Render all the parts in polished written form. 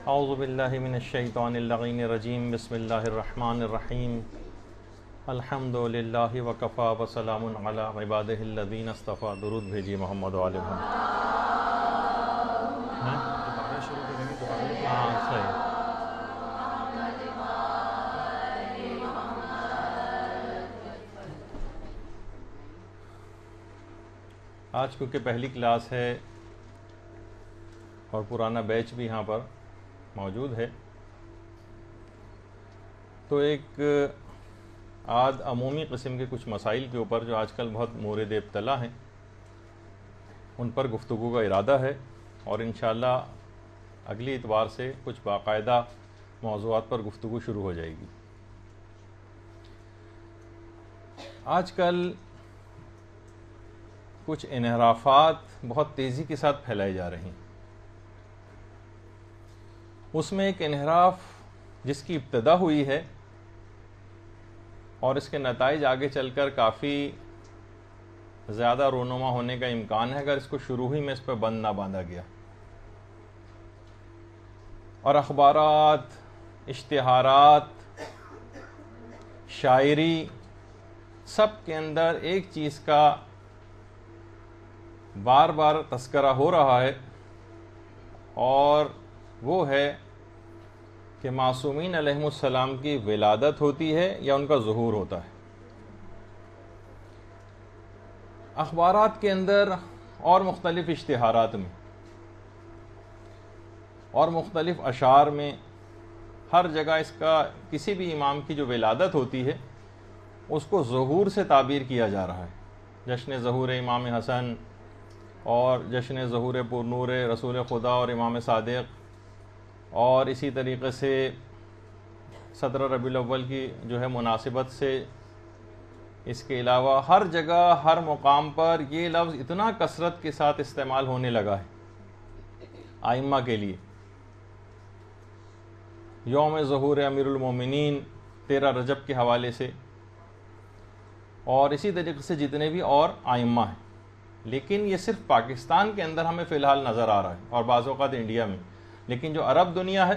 اعوذ باللہ من الشیطان اللعین الرجیم بسم اللہ الرحمن الرحیم الحمد للہ وکفا وسلام علی عبادہ الذین اصطفیٰ. درود بھیجیے محمد و آل محمد. ہاں صحیح. آج کیونکہ پہلی کلاس ہے اور پرانا بیچ بھی یہاں پر موجود ہے، تو ایک عمومی قسم کے کچھ مسائل کے اوپر جو آج کل بہت مورد ابتلا ہیں ان پر گفتگو کا ارادہ ہے، اور انشاءاللہ اگلی اتوار سے کچھ باقاعدہ موضوعات پر گفتگو شروع ہو جائے گی. آج کل کچھ انحرافات بہت تیزی کے ساتھ پھیلائے جا رہے ہیں. اس میں ایک انحراف جس کی ابتدا ہوئی ہے اور اس کے نتائج آگے چل کر کافی زیادہ رونما ہونے کا امکان ہے اگر اس کو شروع ہی میں اس پہ بند نہ باندھا گیا. اور اخبارات، اشتہارات، شاعری، سب کے اندر ایک چیز کا بار بار تذکرہ ہو رہا ہے، اور وہ ہے کہ معصومین علیہم السلام کی ولادت ہوتی ہے یا ان کا ظہور ہوتا ہے. اخبارات کے اندر اور مختلف اشتہارات میں اور مختلف اشعار میں ہر جگہ اس کا کسی بھی امام کی جو ولادت ہوتی ہے اس کو ظہور سے تعبیر کیا جا رہا ہے. جشن ظہور امام حسن اور جشن ظہور پر نور رسول خدا اور امام صادق، اور اسی طریقے سے 17 ربیع الاول کی جو ہے مناسبت سے. اس کے علاوہ ہر جگہ ہر مقام پر یہ لفظ اتنا کثرت کے ساتھ استعمال ہونے لگا ہے ائمہ کے لیے. یوم ظہور امیر المومنین 13 رجب کے حوالے سے، اور اسی طریقے سے جتنے بھی اور ائمہ ہیں. لیکن یہ صرف پاکستان کے اندر ہمیں فی الحال نظر آ رہا ہے اور بعض اوقات انڈیا میں، لیکن جو عرب دنیا ہے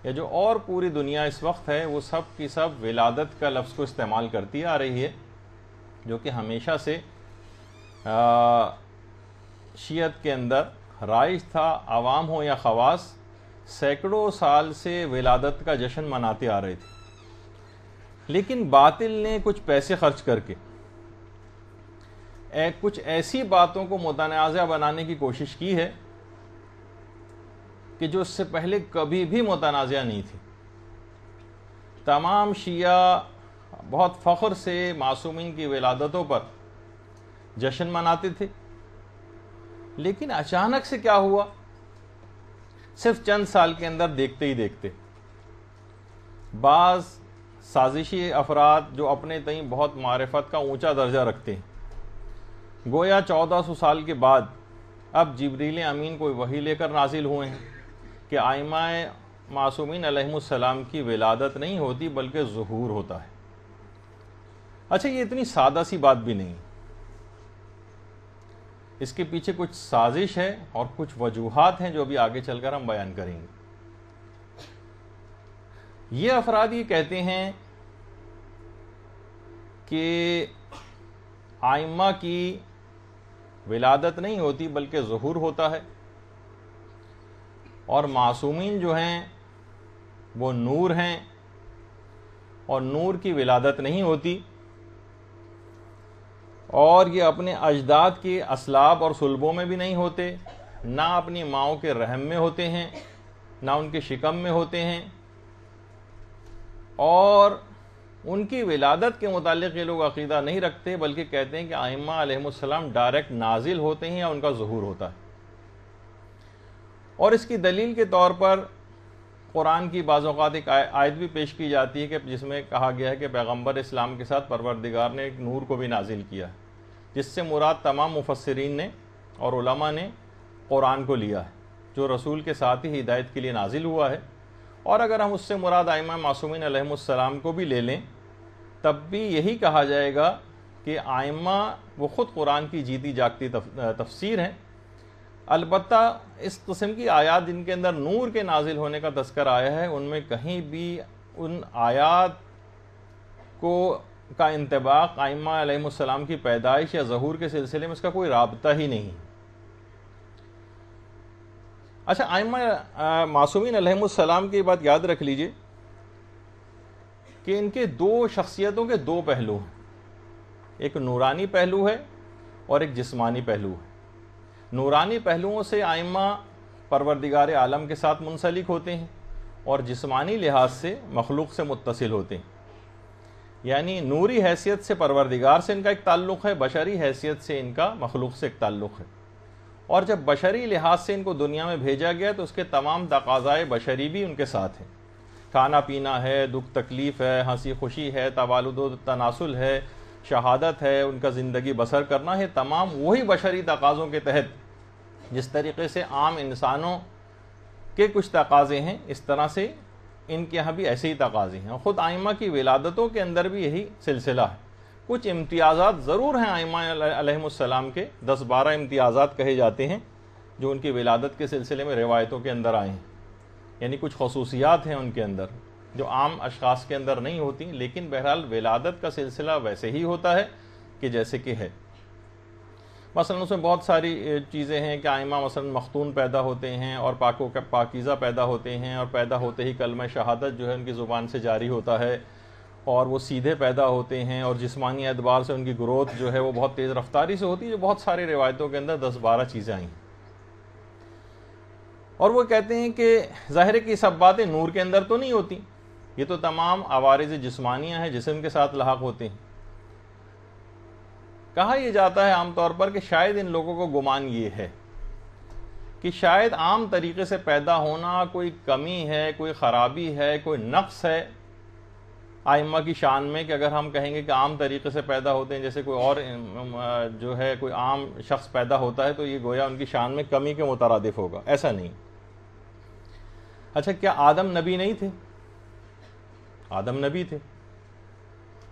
یا جو اور پوری دنیا اس وقت ہے وہ سب کی سب ولادت کا لفظ کو استعمال کرتی آ رہی ہے، جو کہ ہمیشہ سے شیعت کے اندر رائج تھا. عوام ہو یا خواص سینکڑوں سال سے ولادت کا جشن مناتے آ رہے تھے. لیکن باطل نے کچھ پیسے خرچ کر کے کچھ ایسی باتوں کو متنازع بنانے کی کوشش کی ہے کہ جو اس سے پہلے کبھی بھی متنازع نہیں تھی. تمام شیعہ بہت فخر سے معصومین کی ولادتوں پر جشن مناتے تھے، لیکن اچانک سے کیا ہوا؟ صرف چند سال کے اندر دیکھتے ہی دیکھتے بعض سازشی افراد جو اپنے تئیں بہت معرفت کا اونچا درجہ رکھتے ہیں، گویا 1400 سال کے بعد اب جبریل امین کوئی وحی لے کر نازل ہوئے ہیں کہ ائمہ معصومین علیہم السلام کی ولادت نہیں ہوتی بلکہ ظہور ہوتا ہے. اچھا، یہ اتنی سادہ سی بات بھی نہیں، اس کے پیچھے کچھ سازش ہے اور کچھ وجوہات ہیں جو ابھی آگے چل کر ہم بیان کریں گے. یہ افراد یہ کہتے ہیں کہ ائمہ کی ولادت نہیں ہوتی بلکہ ظہور ہوتا ہے، اور معصومین جو ہیں وہ نور ہیں اور نور کی ولادت نہیں ہوتی، اور یہ اپنے اجداد کے اصلاب اور صلبوں میں بھی نہیں ہوتے، نہ اپنی ماؤں کے رحم میں ہوتے ہیں، نہ ان کے شکم میں ہوتے ہیں، اور ان کی ولادت کے متعلق یہ لوگ عقیدہ نہیں رکھتے بلکہ کہتے ہیں کہ ائمہ علیہم السلام ڈائریکٹ نازل ہوتے ہیں یا ان کا ظہور ہوتا ہے. اور اس کی دلیل کے طور پر قرآن کی بعض اوقات ایک آیت بھی پیش کی جاتی ہے کہ جس میں کہا گیا ہے کہ پیغمبر اسلام کے ساتھ پروردگار نے ایک نور کو بھی نازل کیا، جس سے مراد تمام مفسرین نے اور علماء نے قرآن کو لیا ہے جو رسول کے ساتھ ہی ہدایت کے لیے نازل ہوا ہے. اور اگر ہم اس سے مراد ائمہ معصومین علیہم السلام کو بھی لے لیں تب بھی یہی کہا جائے گا کہ ائمہ وہ خود قرآن کی جیتی جاگتی تفسیر ہیں، البتہ اس قسم کی آیات جن کے اندر نور کے نازل ہونے کا تذکر آیا ہے، ان میں کہیں بھی ان آیات کا انطباق ائمہ علیہم السلام کی پیدائش یا ظہور کے سلسلے میں اس کا کوئی رابطہ ہی نہیں۔ اچھا، ائمہ معصومین علیہم السلام کی بات یاد رکھ لیجئے کہ ان کے دو شخصیتوں کے دو پہلو ہیں، ایک نورانی پہلو ہے اور ایک جسمانی پہلو ہے۔ نورانی پہلوؤں سے ائمہ پروردگار عالم کے ساتھ منسلک ہوتے ہیں اور جسمانی لحاظ سے مخلوق سے متصل ہوتے ہیں، یعنی نوری حیثیت سے پروردگار سے ان کا ایک تعلق ہے، بشری حیثیت سے ان کا مخلوق سے ایک تعلق ہے۔ اور جب بشری لحاظ سے ان کو دنیا میں بھیجا گیا تو اس کے تمام تقاضائے بشری بھی ان کے ساتھ ہیں، کھانا پینا ہے، دکھ تکلیف ہے، ہنسی خوشی ہے، توالد و تناسل ہے، شہادت ہے، ان کا زندگی بسر کرنا ہے، تمام وہی بشری تقاضوں کے تحت جس طریقے سے عام انسانوں کے کچھ تقاضے ہیں، اس طرح سے ان کے یہاں بھی ایسے ہی تقاضے ہیں۔ خود ائمہ کی ولادتوں کے اندر بھی یہی سلسلہ ہے۔ کچھ امتیازات ضرور ہیں ائمہ علیہم السلام کے، 10-12 امتیازات کہے جاتے ہیں جو ان کی ولادت کے سلسلے میں روایتوں کے اندر آئے ہیں، یعنی کچھ خصوصیات ہیں ان کے اندر جو عام اشخاص کے اندر نہیں ہوتی، لیکن بہرحال ولادت کا سلسلہ ویسے ہی ہوتا ہے کہ جیسے کہ ہے۔ مثلا اس میں بہت ساری چیزیں ہیں کہ ائمہ مثلا مختون پیدا ہوتے ہیں اور پاکیزہ پیدا ہوتے ہیں، اور پیدا ہوتے ہی کلمہ شہادت جو ہے ان کی زبان سے جاری ہوتا ہے، اور وہ سیدھے پیدا ہوتے ہیں، اور جسمانی اعتبار سے ان کی گروتھ جو ہے وہ بہت تیز رفتاری سے ہوتی ہے، جو بہت ساری روایتوں کے اندر 10-12 چیزیں آئی ہیں۔ اور وہ کہتے ہیں کہ ظاہر کی سب باتیں نور کے اندر تو نہیں ہوتی، یہ تو تمام عوارض جسمانیہ ہیں، جسم کے ساتھ لاحق ہوتے ہیں۔ کہا یہ جاتا ہے عام طور پر کہ شاید ان لوگوں کو گمان یہ ہے کہ شاید عام طریقے سے پیدا ہونا کوئی کمی ہے، کوئی خرابی ہے، کوئی نقص ہے ائمہ کی شان میں، کہ اگر ہم کہیں گے کہ عام طریقے سے پیدا ہوتے ہیں جیسے کوئی اور جو ہے کوئی عام شخص پیدا ہوتا ہے، تو یہ گویا ان کی شان میں کمی کے مترادف ہوگا، ایسا نہیں۔ اچھا، کیا آدم نبی نہیں تھے؟ آدم نبی تھے۔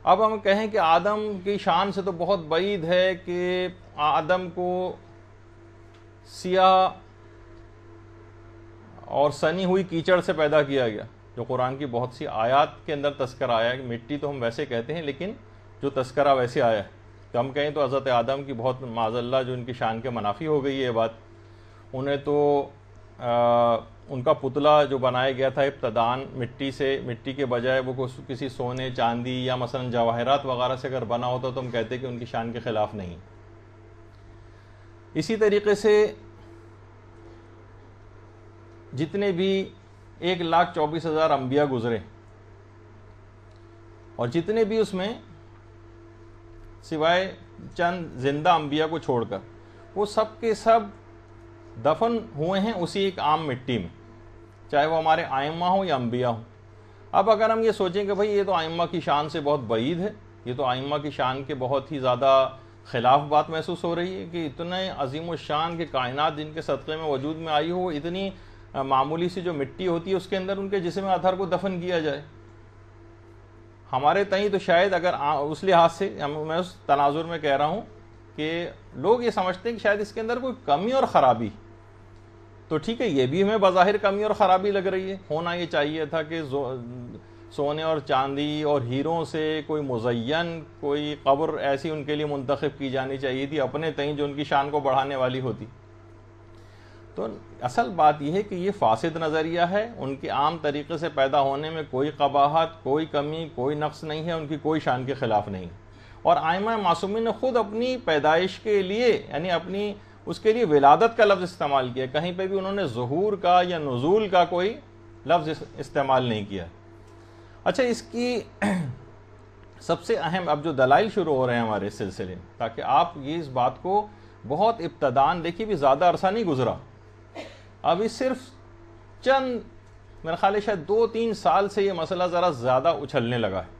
اب ہم کہیں کہ آدم کی شان سے تو بہت بعید ہے کہ آدم کو سیاہ اور سنی ہوئی کیچڑ سے پیدا کیا گیا، جو قرآن کی بہت سی آیات کے اندر تذکرہ آیا ہے کہ مٹی تو ہم ویسے کہتے ہیں، لیکن جو تذکرہ ویسے آیا ہے کہ ہم کہیں تو حضرت آدم کی بہت معاذ اللہ جو ان کی شان کے منافی ہو گئی ہے یہ بات۔ انہیں تو ان کا پتلا جو بنایا گیا تھا ابتداً مٹی سے، مٹی کے بجائے وہ کسی سونے چاندی یا مثلا جواہرات وغیرہ سے اگر بنا ہوتا تو ہم کہتے کہ ان کی شان کے خلاف نہیں۔ اسی طریقے سے جتنے بھی 1,24,000 انبیاء گزرے، اور جتنے بھی اس میں سوائے چند زندہ انبیاء کو چھوڑ کر وہ سب کے سب دفن ہوئے ہیں اسی ایک عام مٹی میں، چاہے وہ ہمارے ائمہ ہوں یا انبیاء ہوں۔ اب اگر ہم یہ سوچیں کہ بھئی یہ تو ائمہ کی شان سے بہت بعید ہے، یہ تو ائمہ کی شان کے بہت ہی زیادہ خلاف بات محسوس ہو رہی ہے کہ اتنے عظیم الشان کے کائنات جن کے صدقے میں وجود میں آئی ہو، اتنی معمولی سی جو مٹی ہوتی ہے اس کے اندر ان کے جسم اطہر کو دفن کیا جائے۔ ہمارے تئیں تو شاید اگر اس لحاظ سے میں اس تناظر میں کہہ رہا ہوں کہ لوگ یہ سمجھتے ہیں کہ شاید اس کے اندر کوئی کمی اور خرابی، تو ٹھیک ہے یہ بھی ہمیں بظاہر کمی اور خرابی لگ رہی ہے، ہونا یہ چاہیے تھا کہ سونے اور چاندی اور ہیروں سے کوئی مزین کوئی قبر ایسی ان کے لیے منتخب کی جانی چاہیے تھی اپنے تئیں جو ان کی شان کو بڑھانے والی ہوتی۔ تو اصل بات یہ ہے کہ یہ فاسد نظریہ ہے، ان کے عام طریقے سے پیدا ہونے میں کوئی قباحت، کوئی کمی، کوئی نقص نہیں ہے، ان کی کوئی شان کے خلاف نہیں۔ اور ائمہ معصومین نے خود اپنی پیدائش کے لیے یعنی اپنی اس کے لیے ولادت کا لفظ استعمال کیا، کہیں پہ بھی انہوں نے ظہور کا یا نزول کا کوئی لفظ استعمال نہیں کیا۔ اچھا، اس کی سب سے اہم اب جو دلائل شروع ہو رہے ہیں ہمارے اس سلسلے میں، تاکہ آپ یہ اس بات کو بہت ابتداً دیکھیے، بھی زیادہ عرصہ نہیں گزرا، ابھی صرف چند میرا خیال ہے شاید 2-3 سال سے یہ مسئلہ ذرا زیادہ اچھلنے لگا ہے،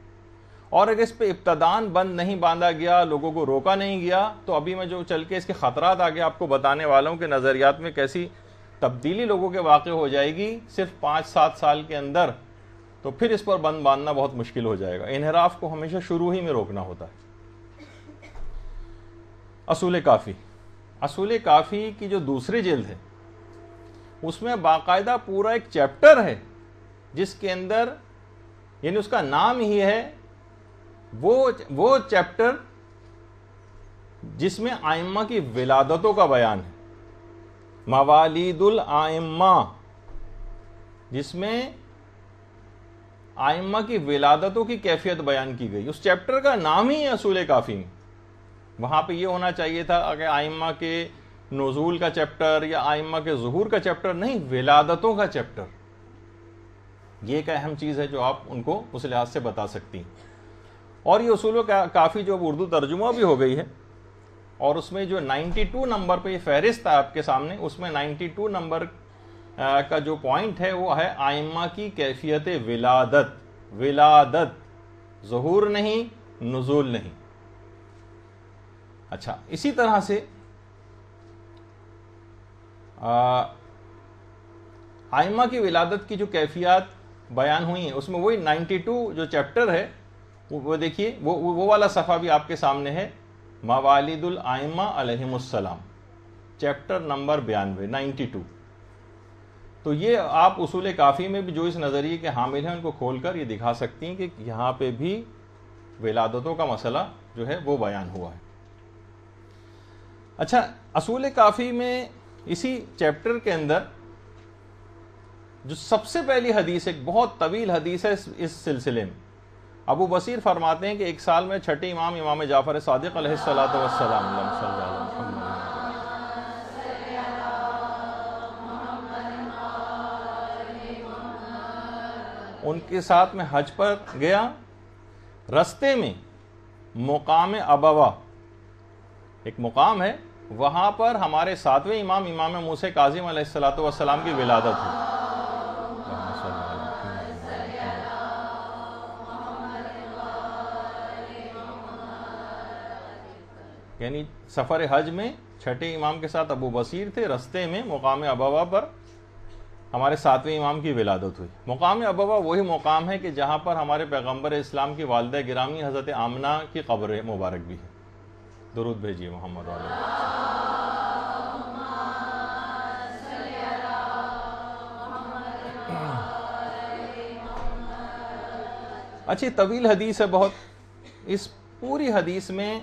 اور اگر اس پہ ابتداً بند نہیں باندھا گیا، لوگوں کو روکا نہیں گیا، تو ابھی میں جو چل کے اس کے خطرات آگے آپ کو بتانے والا ہوں کہ نظریات میں کیسی تبدیلی لوگوں کے واقع ہو جائے گی صرف 5-7 سال کے اندر، تو پھر اس پر بند باندھنا بہت مشکل ہو جائے گا۔ انحراف کو ہمیشہ شروع ہی میں روکنا ہوتا ہے۔ اصول کافی اصول کافی کی جو دوسری جلد ہے اس میں باقاعدہ پورا ایک چیپٹر ہے جس کے اندر، یعنی اس کا نام ہی ہے وہ چیپٹر جس میں ائمہ کی ولادتوں کا بیان ہے، موالید الائمہ، جس میں ائمہ کی ولادتوں کی کیفیت بیان کی گئی. اس چیپٹر کا نام ہی ہے اصول کافی میں. وہاں پہ یہ ہونا چاہیے تھا کہ ائمہ کے نزول کا چیپٹر یا ائمہ کے ظہور کا چیپٹر، نہیں، ولادتوں کا چیپٹر. یہ ایک اہم چیز ہے جو آپ ان کو اس لحاظ سے بتا سکتی ہیں. اور یہ اصول کافی جو اردو ترجمہ بھی ہو گئی ہے، اور اس میں جو 92 نمبر پہ یہ فہرست ہے آپ کے سامنے، اس میں 92 نمبر کا جو پوائنٹ ہے وہ ہے ائمہ کی کیفیت ولادت، ظہور نہیں، نزول نہیں. اچھا، اسی طرح سے ائمہ کی ولادت کی جو کیفیات بیان ہوئی ہیں اس میں وہی 92 جو چیپٹر ہے وہ دیکھیے، وہ والا صفحہ بھی آپ کے سامنے ہے، موالید الائمہ علیہم السلام، چیپٹر نمبر 92 92. تو یہ آپ اصول کافی میں بھی جو اس نظریے کے حامل ہیں ان کو کھول کر یہ دکھا سکتی ہیں کہ یہاں پہ بھی ولادتوں کا مسئلہ جو ہے وہ بیان ہوا ہے. اچھا، اصول کافی میں اسی چیپٹر کے اندر جو سب سے پہلی حدیث، ایک بہت طویل حدیث ہے اس سلسلے میں، ابو بصیر فرماتے ہیں کہ ایک سال میں چھٹے امام جعفر صادق علیہ الصلوۃ والسلام ان کے ساتھ میں حج پر گیا. رستے میں مقام ابوا، ایک مقام ہے، وہاں پر ہمارے ساتویں امام موسی کاظم علیہ الصلوۃ والسلام کی ولادت ہوئی. یعنی سفر حج میں چھٹے امام کے ساتھ ابو بصیر تھے، رستے میں مقام ابوا پر ہمارے ساتویں امام کی ولادت ہوئی. مقام ابوا وہی مقام ہے کہ جہاں پر ہمارے پیغمبر اسلام کی والدہ گرامی حضرت آمنہ کی قبر مبارک بھی ہے. درود بھیجیے محمد علیہ. اچھی طویل حدیث ہے بہت. اس پوری حدیث میں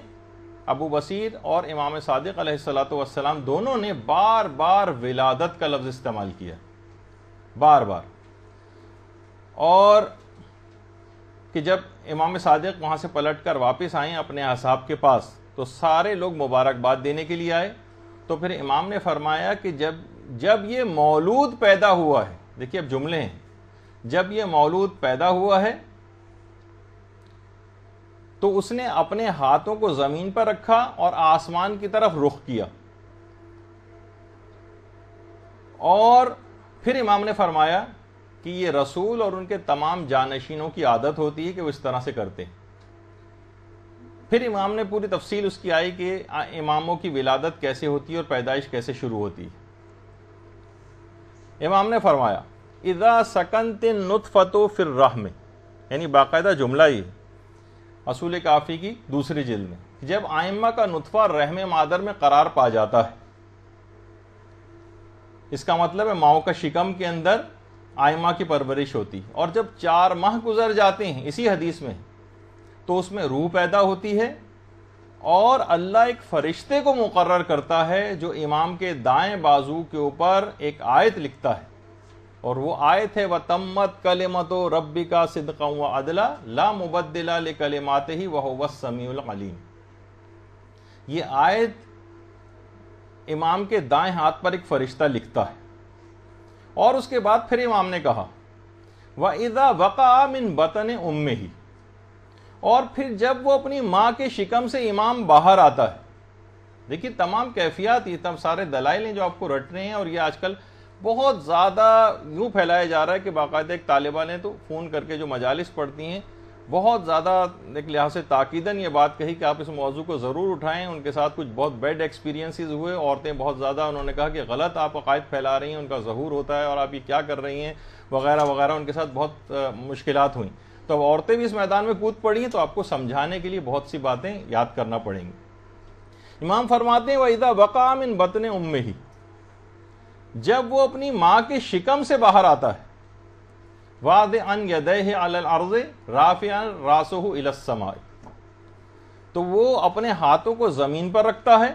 ابو بصیر اور امام صادق علیہ الصلوۃ والسلام دونوں نے بار بار ولادت کا لفظ استعمال کیا، بار بار. اور کہ جب امام صادق وہاں سے پلٹ کر واپس آئیں اپنے اصحاب کے پاس تو سارے لوگ مبارکباد دینے کے لیے آئے. تو پھر امام نے فرمایا کہ جب یہ مولود پیدا ہوا ہے، دیکھیے اب جملے ہیں، جب یہ مولود پیدا ہوا ہے تو اس نے اپنے ہاتھوں کو زمین پر رکھا اور آسمان کی طرف رخ کیا. اور پھر امام نے فرمایا کہ یہ رسول اور ان کے تمام جانشینوں کی عادت ہوتی ہے کہ وہ اس طرح سے کرتے ہیں. پھر امام نے پوری تفصیل اس کی آئی کہ اماموں کی ولادت کیسے ہوتی ہے اور پیدائش کیسے شروع ہوتی ہے. امام نے فرمایا اذا سکنت النطفۃ فی الرحم، یعنی باقاعدہ جملہ ہی اصول کافی کی دوسری جلد میں، جب ائمہ کا نطفہ رحم مادر میں قرار پا جاتا ہے، اس کا مطلب ہے ماؤں کا شکم کے اندر ائمہ کی پرورش ہوتی ہے. اور جب 4 ماہ گزر جاتے ہیں، اسی حدیث میں، تو اس میں روح پیدا ہوتی ہے اور اللہ ایک فرشتے کو مقرر کرتا ہے جو امام کے دائیں بازو کے اوپر ایک آیت لکھتا ہے، اور وہ آیت ہے وَتَمَّتْ كَلِمَتُ رَبِّكَ صِدْقًا وَعَدْلًا لَا مُبَدِّلَ لِكَلِمَاتِهِ وَهُوَ السَّمِيعُ الْعَلِيمُ. یہ آیت امام کے دائیں ہاتھ پر ایک فرشتہ لکھتا ہے. اور اس کے بعد پھر امام نے کہا وَإِذَا وَقَعَ مِن بَطْنِ أُمِّهِ، اور پھر جب وہ اپنی ماں کے شکم سے امام باہر آتا ہے. دیکھیے تمام کیفیات، یہ تم سارے دلائل ہیں جو آپ کو رٹ رہے ہیں، اور یہ آج کل بہت زیادہ یوں پھیلایا جا رہا ہے کہ باقاعدہ ایک طالبہ نے تو فون کر کے جو مجالس پڑھتی ہیں بہت زیادہ ایک لحاظ سے تاکیداً یہ بات کہی کہ آپ اس موضوع کو ضرور اٹھائیں. ان کے ساتھ کچھ بہت بیڈ ایکسپیرینسز ہوئے، عورتیں بہت زیادہ انہوں نے کہا کہ غلط آپ عقائد پھیلا رہی ہیں، ان کا ظہور ہوتا ہے اور آپ یہ کیا کر رہی ہیں وغیرہ وغیرہ. ان کے ساتھ بہت مشکلات ہوئیں. تو اب عورتیں بھی اس میدان میں کود پڑی ہیں تو آپ کو سمجھانے کے لیے بہت سی باتیں یاد کرنا پڑیں گی. امام فرماتے ہیں وَإِذَا وَقَعَ مِن بَطْنِ أُمِّهِ، جب وہ اپنی ماں کے شکم سے باہر آتا ہے، وَاضِعًا يَدَيْهِ عَلَى الْأَرْضِ رَافِعًا رَأْسَهُ إِلَى السَّمَاءِ، تو وہ اپنے ہاتھوں کو زمین پر رکھتا ہے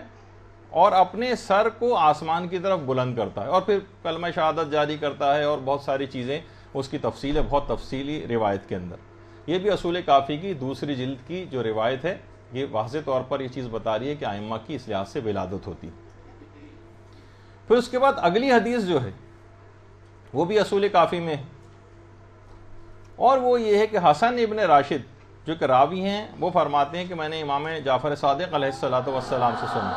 اور اپنے سر کو آسمان کی طرف بلند کرتا ہے، اور پھر کلمہ شہادت جاری کرتا ہے، اور بہت ساری چیزیں اس کی تفصیل ہے بہت تفصیلی روایت کے اندر۔ یہ بھی اصول کافی کی دوسری جلد کی جو روایت ہے، یہ واضح طور پر یہ چیز بتا رہی ہے کہ ائمہ کی اس لحاظ سے ولادت ہوتی۔ پھر اس کے بعد اگلی حدیث جو ہے وہ بھی اصول کافی میں ہے، اور وہ یہ ہے کہ حسن ابن راشد جو کہ راوی ہیں، وہ فرماتے ہیں کہ میں نے امام جعفر صادق علیہ الصلوۃ والسلام سے سنا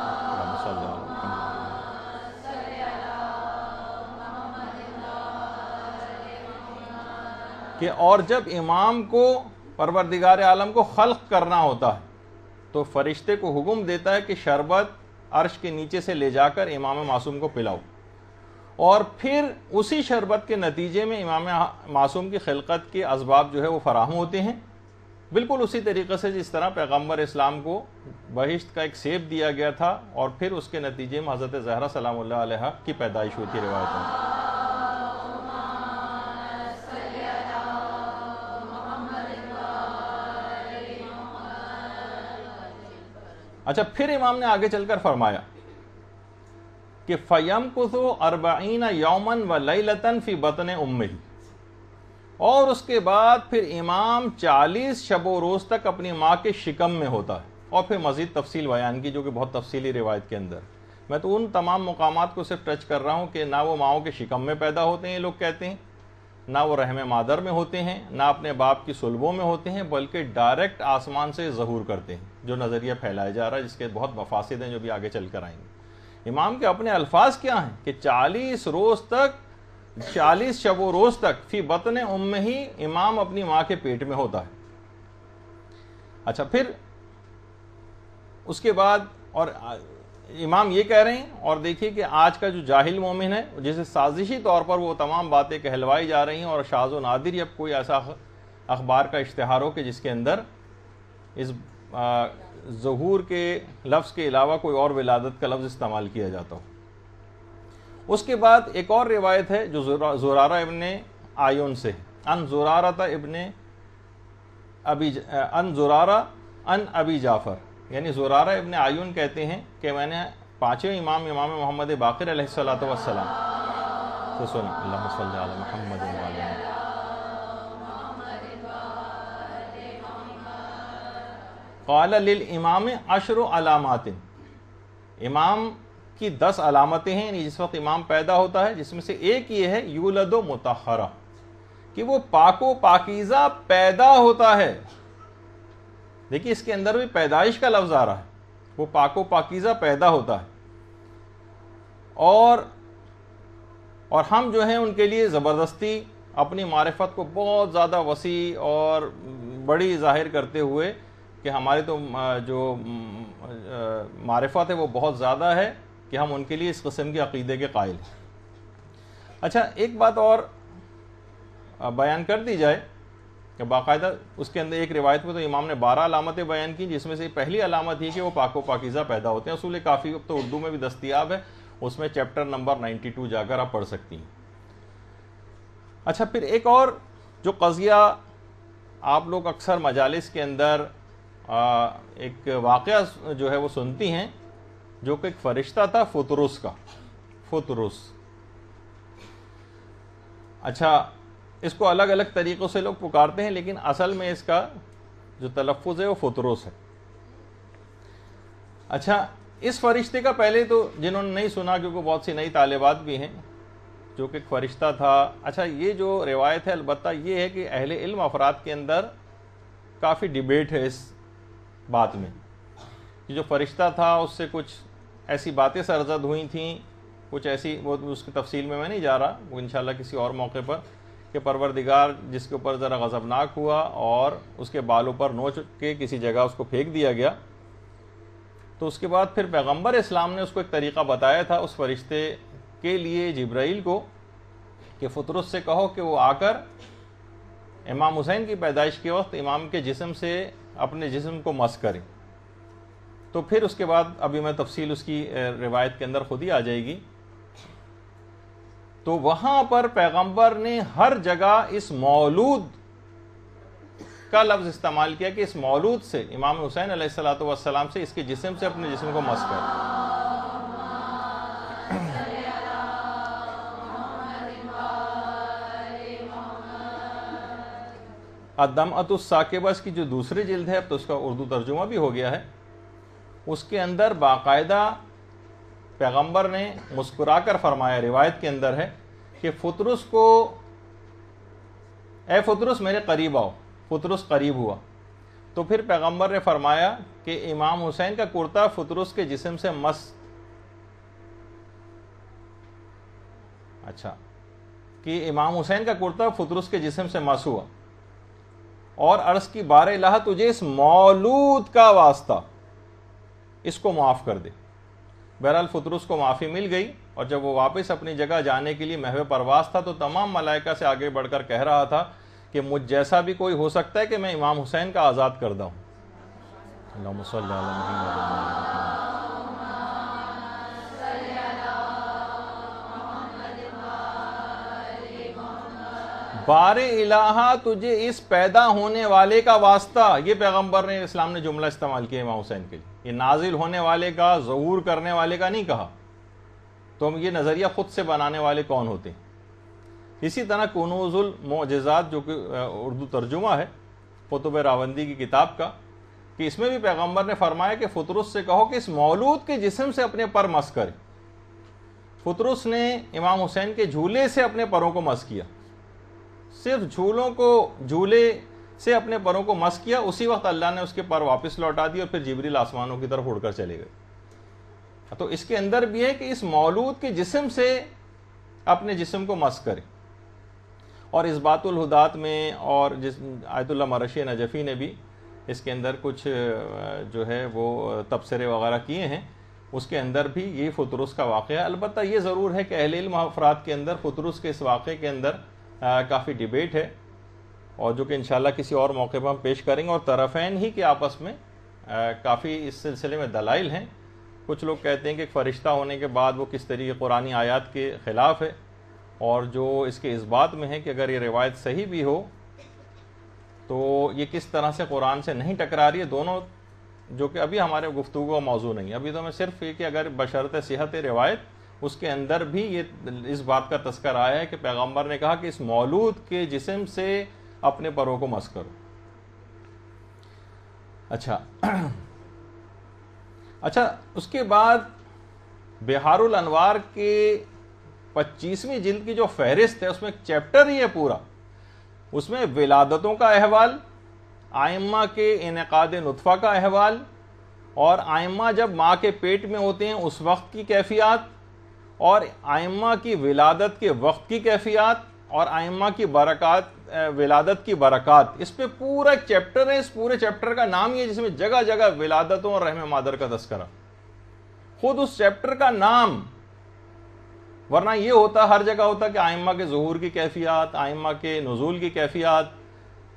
کہ اور جب امام کو پروردگار عالم کو خلق کرنا ہوتا ہے تو فرشتے کو حکم دیتا ہے کہ شربت عرش کے نیچے سے لے جا کر امام معصوم کو پلاؤ، اور پھر اسی شربت کے نتیجے میں امام معصوم کی خلقت کے اسباب جو ہے وہ فراہم ہوتے ہیں، بالکل اسی طریقے سے جس طرح پیغمبر اسلام کو بہشت کا ایک سیب دیا گیا تھا اور پھر اس کے نتیجے میں حضرت زہرا سلام اللہ علیہا کی پیدائش ہوئی تھی روایت میں۔ اچھا، پھر امام نے آگے چل کر فرمایا کہ فَيَمْكُثُ 40 يَوْمًا وَلَيْلَةً فِي بَطْنِ أُمِّهِ، اور اس کے بعد پھر امام 40 شب و روز تک اپنی ماں کے شکم میں ہوتا ہے، اور پھر مزید تفصیل بیان کی جو کہ بہت تفصیلی روایت کے اندر۔ میں تو ان تمام مقامات کو صرف ٹچ کر رہا ہوں کہ نہ وہ ماؤں کے شکم میں پیدا ہوتے ہیں لوگ کہتے ہیں، نہ وہ رحم مادر میں ہوتے ہیں، نہ اپنے باپ کی صلبوں میں ہوتے ہیں، بلکہ ڈائریکٹ آسمان سے ظہور کرتے ہیں، جو نظریہ پھیلایا جا رہا ہے جس کے بہت مفاسد ہیں جو بھی آگے چل کر آئیں گے۔ امام کے اپنے الفاظ کیا ہیں کہ 40 روز تک، 40 شب و روز تک فی بطن امہ، امام اپنی ماں کے پیٹ میں ہوتا ہے۔ اچھا، پھر اس کے بعد اور امام یہ کہہ رہے ہیں، اور دیکھیے کہ آج کا جو جاہل مومن ہے جسے سازشی طور پر وہ تمام باتیں کہلوائی جا رہی ہیں، اور شاذ و نادر یا کوئی ایسا اخبار کا اشتہار ہو کہ جس کے اندر اس ظہور کے لفظ کے علاوہ کوئی اور ولادت کا لفظ استعمال کیا جاتا ہو۔ اس کے بعد ایک اور روایت ہے جو زرارہ ابن آیون سے، ان زرارہ ان ابی جعفر، یعنی زرارہ ابن آیون کہتے ہیں کہ میں نے پانچویں امام محمد باقر علیہ الصلوۃ والسلام سے سنا، اللہم صلی علی محمد و علی محمد، قال للامام 10 علامات، امام کی 10 علامتیں ہیں، یعنی جس وقت امام پیدا ہوتا ہے، جس میں سے ایک یہ ہے یولد مطہرہ، کہ وہ پاک و پاکیزہ پیدا ہوتا ہے۔ دیکھیے اس کے اندر بھی پیدائش کا لفظ آ رہا ہے، وہ پاک و پاکیزہ پیدا ہوتا ہے، اور ہم جو ہیں ان کے لیے زبردستی اپنی معرفت کو بہت زیادہ وسیع اور بڑی ظاہر کرتے ہوئے کہ ہماری تو جو معرفت ہے وہ بہت زیادہ ہے کہ ہم ان کے لیے اس قسم کے عقیدے کے قائل ہیں۔ اچھا، ایک بات اور بیان کر دی جائے کہ باقاعدہ اس کے اندر ایک روایت میں تو امام نے 12 علامتیں بیان کی، جس میں سے پہلی علامت یہ کہ وہ پاک و پاکیزہ پیدا ہوتے ہیں۔ اصول کافی اب تو اردو میں بھی دستیاب ہے، اس میں چیپٹر نمبر 92 جا کر آپ پڑھ سکتی ہیں۔ اچھا، پھر ایک اور جو قضیہ آپ لوگ اکثر مجالس کے اندر ایک واقعہ جو ہے وہ سنتی ہیں، جو کہ ایک فرشتہ تھا فطرس کا، فطرس۔ اچھا، اس کو الگ الگ طریقوں سے لوگ پکارتے ہیں، لیکن اصل میں اس کا جو تلفظ ہے وہ فطرس ہے۔ اچھا، اس فرشتے کا پہلے تو جنہوں نے نہیں سنا، کیونکہ بہت سی نئی طالبات بھی ہیں، جو کہ ایک فرشتہ تھا۔ اچھا، یہ جو روایت ہے البتہ یہ ہے کہ اہل علم افراد کے اندر کافی ڈیبیٹ ہے اس بات میں کہ جو فرشتہ تھا اس سے کچھ ایسی باتیں سرزد ہوئی تھیں، کچھ ایسی، وہ اس کی تفصیل میں نہیں جا رہا، وہ انشاءاللہ کسی اور موقع پر، کہ پروردگار جس کے اوپر ذرا غضبناک ہوا اور اس کے بالوں پر نوچ کے کسی جگہ اس کو پھینک دیا گیا، تو اس کے بعد پھر پیغمبر اسلام نے اس کو ایک طریقہ بتایا تھا اس فرشتے کے لیے جبرائیل کو، کہ فطرس سے کہو کہ وہ آ کر امام حسین کی پیدائش کے وقت امام کے جسم سے اپنے جسم کو مس کرے۔ تو پھر اس کے بعد ابھی میں تفصیل اس کی روایت کے اندر خود ہی آ جائے گی. تو وہاں پر پیغمبر نے ہر جگہ اس مولود کا لفظ استعمال کیا کہ اس مولود سے امام حسین علیہ الصلوۃ والسلام سے اس کے جسم سے اپنے جسم کو مس کر. الدمعۃ الثاقبہ کی جو دوسری جلد ہے، اب تو اس کا اردو ترجمہ بھی ہو گیا ہے، اس کے اندر باقاعدہ پیغمبر نے مسکرا کر فرمایا، روایت کے اندر ہے کہ فطرس کو، اے فطرس میرے قریب آؤ. فطرس قریب ہوا تو پھر پیغمبر نے فرمایا کہ امام حسین کا کرتا فطرس کے جسم سے مس، اچھا، کہ امام حسین کا کرتا فطرس کے جسم سے مس ہوا، اور عرض کی بار الہ تجھے اس مولود کا واسطہ اس کو معاف کر دے. بہرحال فطرس کو معافی مل گئی، اور جب وہ واپس اپنی جگہ جانے کے لیے محو پرواز تھا تو تمام ملائکہ سے آگے بڑھ کر کہہ رہا تھا کہ مجھ جیسا بھی کوئی ہو سکتا ہے کہ میں امام حسین کا آزاد کردہ ہوں. اللہم صلی علی محمد. بار الہ تجھے اس پیدا ہونے والے کا واسطہ، یہ پیغمبر نے اسلام نے جملہ استعمال کیا امام حسین کے لیے. یہ نازل ہونے والے کا، ظہور کرنے والے کا نہیں کہا. تو ہم یہ نظریہ خود سے بنانے والے کون ہوتے ہیں؟ اسی طرح کنوز المعجزات جو کہ اردو ترجمہ ہے قطب راوندی کی کتاب کا، کہ اس میں بھی پیغمبر نے فرمایا کہ فطرس سے کہو کہ اس مولود کے جسم سے اپنے پر مس کرے. فطرس نے امام حسین کے جھولے سے اپنے پروں کو مس کیا، صرف جھولے سے اپنے پروں کو مس کیا. اسی وقت اللہ نے اس کے پر واپس لوٹا دی اور پھر جبریل آسمانوں کی طرف اڑ کر چلے گئے. تو اس کے اندر بھی ہے کہ اس مولود کے جسم سے اپنے جسم کو مس کرے. اور اثبات الہدات میں اور آیت اللہ مرشی نجفی نے بھی اس کے اندر کچھ جو ہے وہ تبصرے وغیرہ کیے ہیں، اس کے اندر بھی یہ فطرس کا واقعہ ہے. البتہ یہ ضرور ہے کہ اہل علم افراد کے اندر فطرس کے اس واقعے کے اندر کافی ڈیبیٹ ہے، اور جو کہ انشاءاللہ کسی اور موقع پر ہم پیش کریں گے. اور طرفین ہی کے آپس میں کافی اس سلسلے میں دلائل ہیں. کچھ لوگ کہتے ہیں کہ فرشتہ ہونے کے بعد وہ کس طریقے قرآنی آیات کے خلاف ہے، اور جو اس کے اثبات میں ہے کہ اگر یہ روایت صحیح بھی ہو تو یہ کس طرح سے قرآن سے نہیں ٹکرا رہی ہے. دونوں جو کہ ابھی ہمارے گفتگو کا موضوع نہیں، ابھی تو میں صرف یہ کہ اگر بشرط صحت روایت، اس کے اندر بھی یہ اس بات کا تذکر آیا ہے کہ پیغمبر نے کہا کہ اس مولود کے جسم سے اپنے پروں کو مس کرو. اچھا اس کے بعد بہار الانوار کے 25ویں جلد کی جو فہرست ہے اس میں ایک چیپٹر ہی ہے پورا، اس میں ولادتوں کا احوال، آئمہ کے انعقاد نطفہ کا احوال، اور آئمہ جب ماں کے پیٹ میں ہوتے ہیں اس وقت کی کیفیات، اور آئمہ کی ولادت کے وقت کی کیفیات، اور آئمہ کی برکات، ولادت کی برکات. اس پہ پورا ایک چیپٹر ہے. اس پورے چیپٹر کا نام یہ ہے جس میں جگہ جگہ ولادتوں اور رحم مادر کا تذکرہ، خود اس چیپٹر کا نام. ورنہ یہ ہوتا، ہر جگہ ہوتا کہ آئمہ کے ظہور کی کیفیات، آئمہ کے نزول کی کیفیات،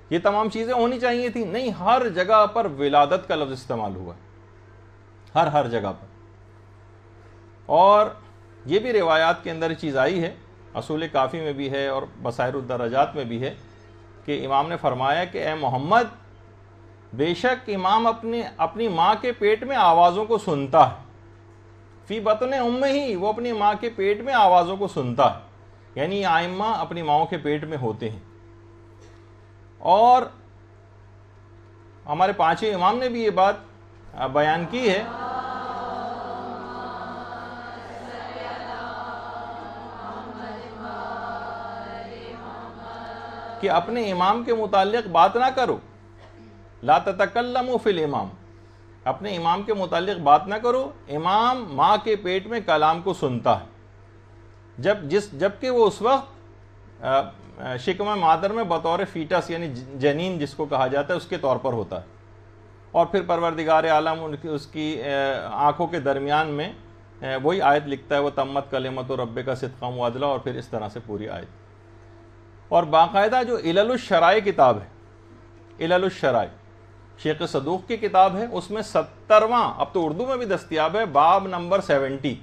یہ تمام چیزیں ہونی چاہیے تھی. نہیں، ہر جگہ پر ولادت کا لفظ استعمال ہوا، ہر جگہ پر. اور یہ بھی روایات کے اندر چیز آئی ہے، اصول کافی میں بھی ہے اور بصائر الدرجات میں بھی ہے، کہ امام نے فرمایا کہ اے محمد، بے شک امام اپنی ماں کے پیٹ میں آوازوں کو سنتا ہے. فی بطن امہ، وہ اپنی ماں کے پیٹ میں آوازوں کو سنتا ہے، یعنی آئمہ اپنی ماؤں کے پیٹ میں ہوتے ہیں. اور ہمارے پانچویں امام نے بھی یہ بات بیان کی ہے کہ اپنے امام کے متعلق بات نہ کرو، لا تتکلموا فی الامام، اپنے امام کے متعلق بات نہ کرو، امام ماں کے پیٹ میں کلام کو سنتا ہے، جبکہ وہ اس وقت شکم مادر میں بطور فیٹس یعنی جنین جس کو کہا جاتا ہے اس کے طور پر ہوتا ہے. اور پھر پروردگار عالم اس کی آنکھوں کے درمیان میں وہی آیت لکھتا ہے، وہ تمت کلمۃ ربک صدقا وعدلا، اور پھر اس طرح سے پوری آیت. اور باقاعدہ جو علل الشرائع کتاب ہے، علل الشرائع، شیخ صدوق کی کتاب ہے، اس میں 70واں، اب تو اردو میں بھی دستیاب ہے، باب نمبر 70،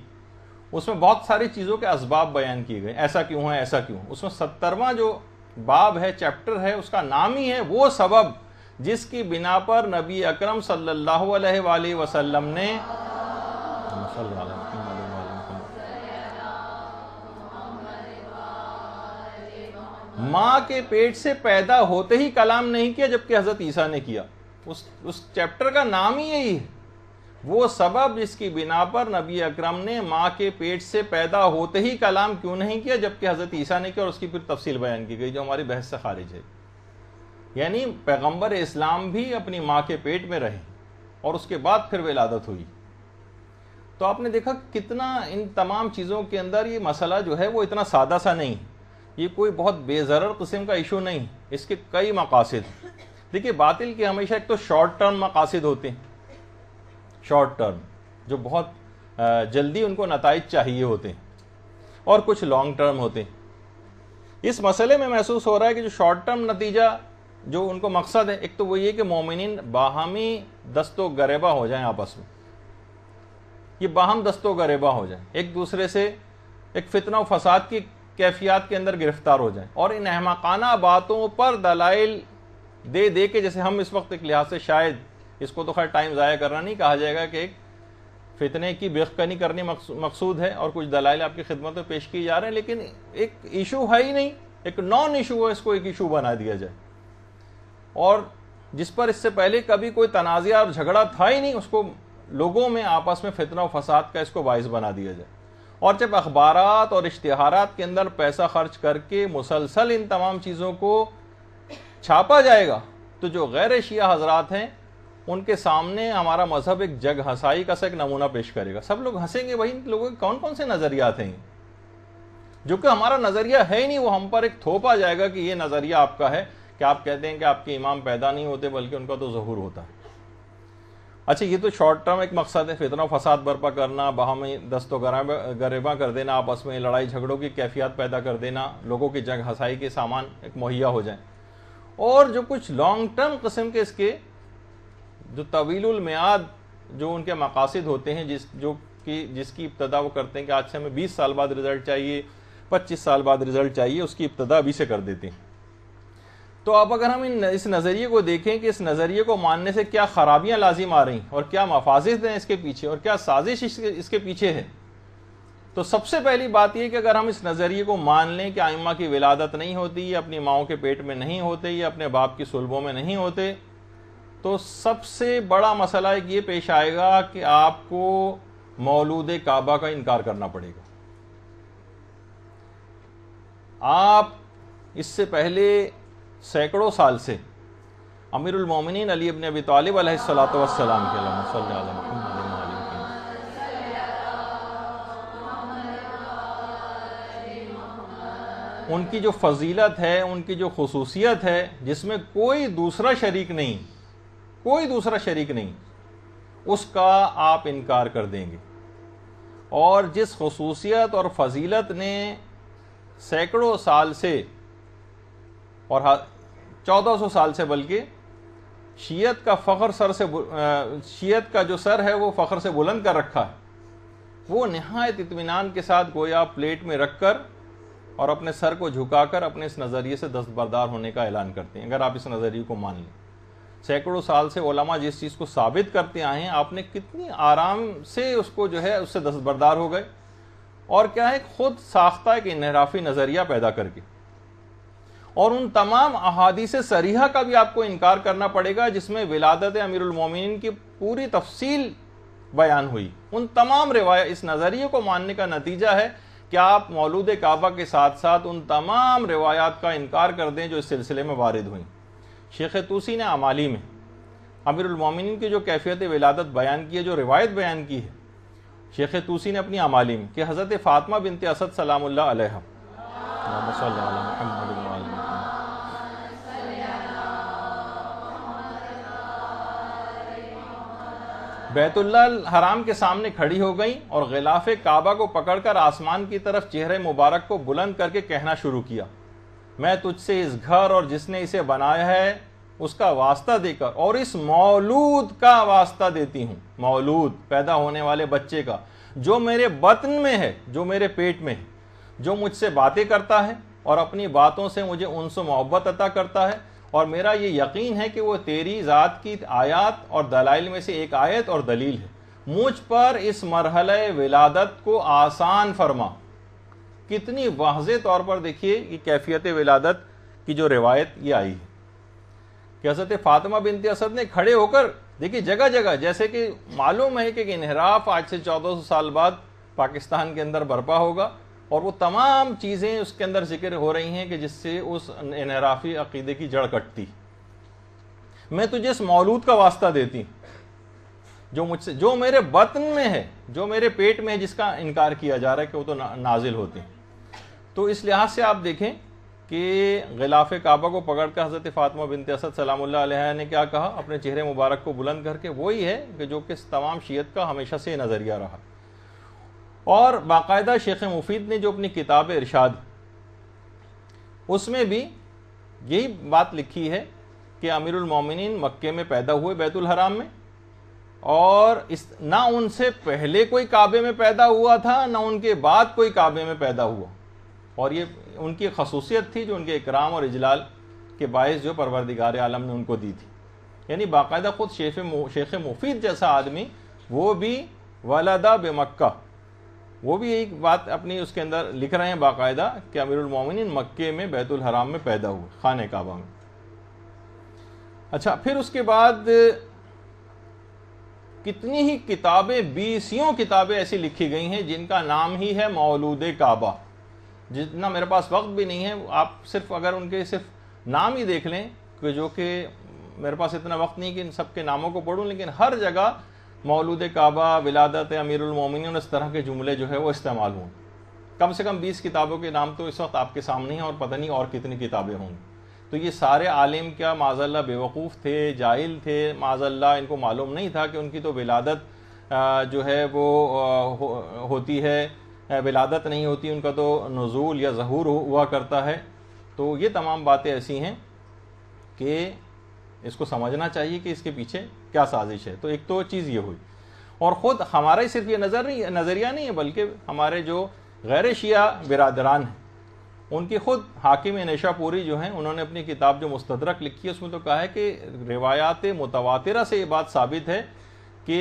اس میں بہت ساری چیزوں کے اسباب بیان کیے گئے، ایسا کیوں ہے، ایسا کیوں۔ اس میں 70واں جو باب ہے، چیپٹر ہے، اس کا نام ہی ہے وہ سبب جس کی بنا پر نبی اکرم صلی اللہ علیہ وآلہ وسلم نے ماں کے پیٹ سے پیدا ہوتے ہی کلام نہیں کیا، جبکہ حضرت عیسیٰ نے کیا۔ اس چیپٹر کا نام ہی یہی ہے، وہ سبب جس کی بنا پر نبی اکرم نے ماں کے پیٹ سے پیدا ہوتے ہی کلام کیوں نہیں کیا، جبکہ حضرت عیسیٰ نے کیا، اور اس کی پھر تفصیل بیان کی گئی جو ہماری بحث سے خارج ہے۔ یعنی پیغمبر اسلام بھی اپنی ماں کے پیٹ میں رہے اور اس کے بعد پھر ولادت ہوئی۔ تو آپ نے دیکھا کتنا ان تمام چیزوں کے اندر یہ مسئلہ جو ہے وہ اتنا سادہ سا نہیں، یہ کوئی بہت بے ضرر قسم کا ایشو نہیں، اس کے کئی مقاصد۔ دیکھیے باطل کے ہمیشہ ایک تو شارٹ ٹرم مقاصد ہوتے ہیں، شارٹ ٹرم جو بہت جلدی ان کو نتائج چاہیے ہوتے ہیں، اور کچھ لانگ ٹرم ہوتے ہیں۔ اس مسئلے میں محسوس ہو رہا ہے کہ جو شارٹ ٹرم نتیجہ جو ان کو مقصد ہے، ایک تو وہ یہ کہ مومنین باہمی دست و گریباں ہو جائیں، آپس میں یہ باہم دست و گریباں ہو جائیں، ایک دوسرے سے ایک فتنہ و فساد کی کیفیات کے اندر گرفتار ہو جائیں، اور ان احمقانہ باتوں پر دلائل دے دے کے، جیسے ہم اس وقت ایک لحاظ سے شاید اس کو تو خیر ٹائم ضائع کرنا نہیں کہا جائے گا کہ ایک فتنے کی بیخکنی کرنی مقصود ہے اور کچھ دلائل آپ کی خدمت میں پیش کی جا رہے ہیں، لیکن ایک ایشو ہے ہی نہیں، ایک نان ایشو ہے، اس کو ایک ایشو بنا دیا جائے، اور جس پر اس سے پہلے کبھی کوئی تنازع اور جھگڑا تھا ہی نہیں، اس کو لوگوں میں آپس میں فتنہ و فساد کا اس کو باعث بنا دیا جائے۔ اور جب اخبارات اور اشتہارات کے اندر پیسہ خرچ کر کے مسلسل ان تمام چیزوں کو چھاپا جائے گا، تو جو غیر شیعہ حضرات ہیں ان کے سامنے ہمارا مذہب ایک جگ ہنسائی کا سا ایک نمونہ پیش کرے گا۔ سب لوگ ہنسیں گے، بھائی ان لوگوں کے کون کون سے نظریات ہیں جو کہ ہمارا نظریہ ہے ہی نہیں، وہ ہم پر ایک تھوپا جائے گا کہ یہ نظریہ آپ کا ہے، کہ آپ کہتے ہیں کہ آپ کے امام پیدا نہیں ہوتے بلکہ ان کا تو ظہور ہوتا ہے۔ اچھا یہ تو شارٹ ٹرم ایک مقصد ہے، فتنہ و فساد برپا کرنا، باہمی دست و گریباں کر دینا، آپس میں لڑائی جھگڑوں کی کیفیات پیدا کر دینا، لوگوں کی جنگ ہنسائی کے سامان ایک مہیا ہو جائیں۔ اور جو کچھ لانگ ٹرم قسم کے اس کے جو طویل المیعاد جو ان کے مقاصد ہوتے ہیں، جس کی ابتدا وہ کرتے ہیں کہ آج سے ہمیں 20 سال بعد رزلٹ چاہیے، 25 سال بعد رزلٹ چاہیے، اس کی ابتدا ابھی سے کر دیتے ہیں۔ تو اب اگر ہم اس نظریے کو دیکھیں کہ اس نظریے کو ماننے سے کیا خرابیاں لازم آ رہی ہیں اور کیا مفاسد ہیں اس کے پیچھے اور کیا سازش اس کے پیچھے ہے، تو سب سے پہلی بات یہ کہ اگر ہم اس نظریے کو مان لیں کہ ائمہ کی ولادت نہیں ہوتی، یہ اپنی ماؤں کے پیٹ میں نہیں ہوتے، یہ اپنے باپ کی صلبوں میں نہیں ہوتے، تو سب سے بڑا مسئلہ ایک یہ پیش آئے گا کہ آپ کو مولود کعبہ کا انکار کرنا پڑے گا۔ آپ اس سے پہلے سینکڑوں سال سے امیر المومنین علی ابن ابی طالب علیہ الصلوۃ والسلام کے اللہم صلی علی محمد ان کی جو فضیلت ہے، ان کی جو خصوصیت ہے، جس میں کوئی دوسرا شریک نہیں، کوئی دوسرا شریک نہیں، اس کا آپ انکار کر دیں گے۔ اور جس خصوصیت اور فضیلت نے سینکڑوں سال سے اور 1400 سال سے بلکہ شیعت کا فخر شیعت کا جو سر ہے وہ فخر سے بلند کر رکھا ہے، وہ نہایت اطمینان کے ساتھ گویا پلیٹ میں رکھ کر اور اپنے سر کو جھکا کر اپنے اس نظریے سے دستبردار ہونے کا اعلان کرتے ہیں۔ اگر آپ اس نظریے کو مان لیں، سینکڑوں سال سے علماء جس چیز کو ثابت کرتے آئے ہیں، آپ نے کتنی آرام سے اس کو جو ہے اس سے دستبردار ہو گئے، اور کیا ہے خود ساختہ ایک انحرافی نظریہ پیدا کر کے، اور ان تمام احادیث صریحہ کا بھی آپ کو انکار کرنا پڑے گا جس میں ولادت امیر المومنین کی پوری تفصیل بیان ہوئی۔ ان تمام روایات، اس نظریے کو ماننے کا نتیجہ ہے کہ آپ مولود کعبہ کے ساتھ ساتھ ان تمام روایات کا انکار کر دیں جو اس سلسلے میں وارد ہوئیں۔ شیخ طوسی نے اعمالی میں امیر المومنین کی جو کیفیت ولادت بیان کی ہے، جو روایت بیان کی ہے شیخ طوسی نے اپنی اعمالی میں، کہ حضرت فاطمہ بنت اسد سلام اللہ علیہا، اللہم صلی علی محمد وعلی محمد، بیت اللہ الحرام کے سامنے کھڑی ہو گئیں اور غلاف کعبہ کو پکڑ کر آسمان کی طرف چہرے مبارک کو بلند کر کے کہنا شروع کیا، میں تجھ سے اس گھر اور جس نے اسے بنایا ہے اس کا واسطہ دے کر اور اس مولود کا واسطہ دیتی ہوں، مولود پیدا ہونے والے بچے کا، جو میرے بطن میں ہے، جو میرے پیٹ میں ہے، جو مجھ سے باتیں کرتا ہے اور اپنی باتوں سے مجھے انس و محبت عطا کرتا ہے، اور میرا یہ یقین ہے کہ وہ تیری ذات کی آیات اور دلائل میں سے ایک آیت اور دلیل ہے، مجھ پر اس مرحلہ ولادت کو آسان فرما۔ کتنی واضح طور پر دیکھیے یہ کیفیت ولادت کی جو روایت یہ آئی ہے کہ حضرت فاطمہ بنت اسد نے کھڑے ہو کر دیکھیے جگہ جگہ، جیسے کہ معلوم ہے کہ انحراف آج سے 1400 سال بعد پاکستان کے اندر برپا ہوگا، اور وہ تمام چیزیں اس کے اندر ذکر ہو رہی ہیں کہ جس سے اس انحرافی عقیدے کی جڑ کٹتی۔ میں تجھے اس مولود کا واسطہ دیتی جو مجھ سے، جو میرے بطن میں ہے، جو میرے پیٹ میں ہے، جس کا انکار کیا جا رہا ہے کہ وہ تو نازل ہوتے ہیں۔ تو اس لحاظ سے آپ دیکھیں کہ غلاف کعبہ کو پکڑ کر حضرت فاطمہ بنت اسد سلام اللہ علیہ نے کیا کہا اپنے چہرے مبارک کو بلند کر کے، وہی ہے کہ جو کہ تمام شیعت کا ہمیشہ سے نظریہ رہا۔ اور باقاعدہ شیخ مفید نے جو اپنی کتاب ارشاد، اس میں بھی یہی بات لکھی ہے کہ امیر المومنین مکے میں پیدا ہوئے بیت الحرام میں، اور نہ ان سے پہلے کوئی کعبے میں پیدا ہوا تھا، نہ ان کے بعد کوئی کعبے میں پیدا ہوا، اور یہ ان کی خصوصیت تھی جو ان کے اکرام اور اجلال کے باعث جو پروردگار عالم نے ان کو دی تھی۔ یعنی باقاعدہ خود شیخ مفید جیسا آدمی وہ بھی ولدہ بمکہ، وہ بھی ایک بات اپنی اس کے اندر لکھ رہے ہیں باقاعدہ کہ امیر المومنین مکے میں بیت الحرام میں پیدا ہوئے، خانہ کعبہ میں۔ اچھا، پھر اس کے بعد کتنی ہی کتابیں، 20 کتابیں ایسی لکھی گئی ہیں جن کا نام ہی ہے مولود کعبہ۔ جتنا میرے پاس وقت بھی نہیں ہے، آپ صرف اگر ان کے صرف نام ہی دیکھ لیں، کہ جو کہ میرے پاس اتنا وقت نہیں کہ ان سب کے ناموں کو پڑھوں، لیکن ہر جگہ مولود کعبہ، ولادت امیر المومنین، اس طرح کے جملے جو ہے وہ استعمال ہوں۔ کم سے کم 20 کتابوں کے نام تو اس وقت آپ کے سامنے ہیں، اور پتہ نہیں اور کتنی کتابیں ہوں گی۔ تو یہ سارے عالم کیا معاذ اللہ بیوقوف تھے، جاہل تھے، معاذ اللہ ان کو معلوم نہیں تھا کہ ان کی تو ولادت جو ہے وہ ہوتی ہے، ولادت نہیں ہوتی، ان کا تو نزول یا ظہور ہوا کرتا ہے۔ تو یہ تمام باتیں ایسی ہیں کہ اس کو سمجھنا چاہیے کہ اس کے پیچھے کیا سازش ہے۔ تو ایک تو چیز یہ ہوئی، اور خود ہمارا ہی صرف یہ نظریہ نہیں ہے، بلکہ ہمارے جو غیر شیعہ برادران ہیں ان کی خود حاکم نیشا پوری جو ہیں، انہوں نے اپنی کتاب جو مستدرک لکھی ہے اس میں تو کہا ہے کہ روایات متواترہ سے یہ بات ثابت ہے کہ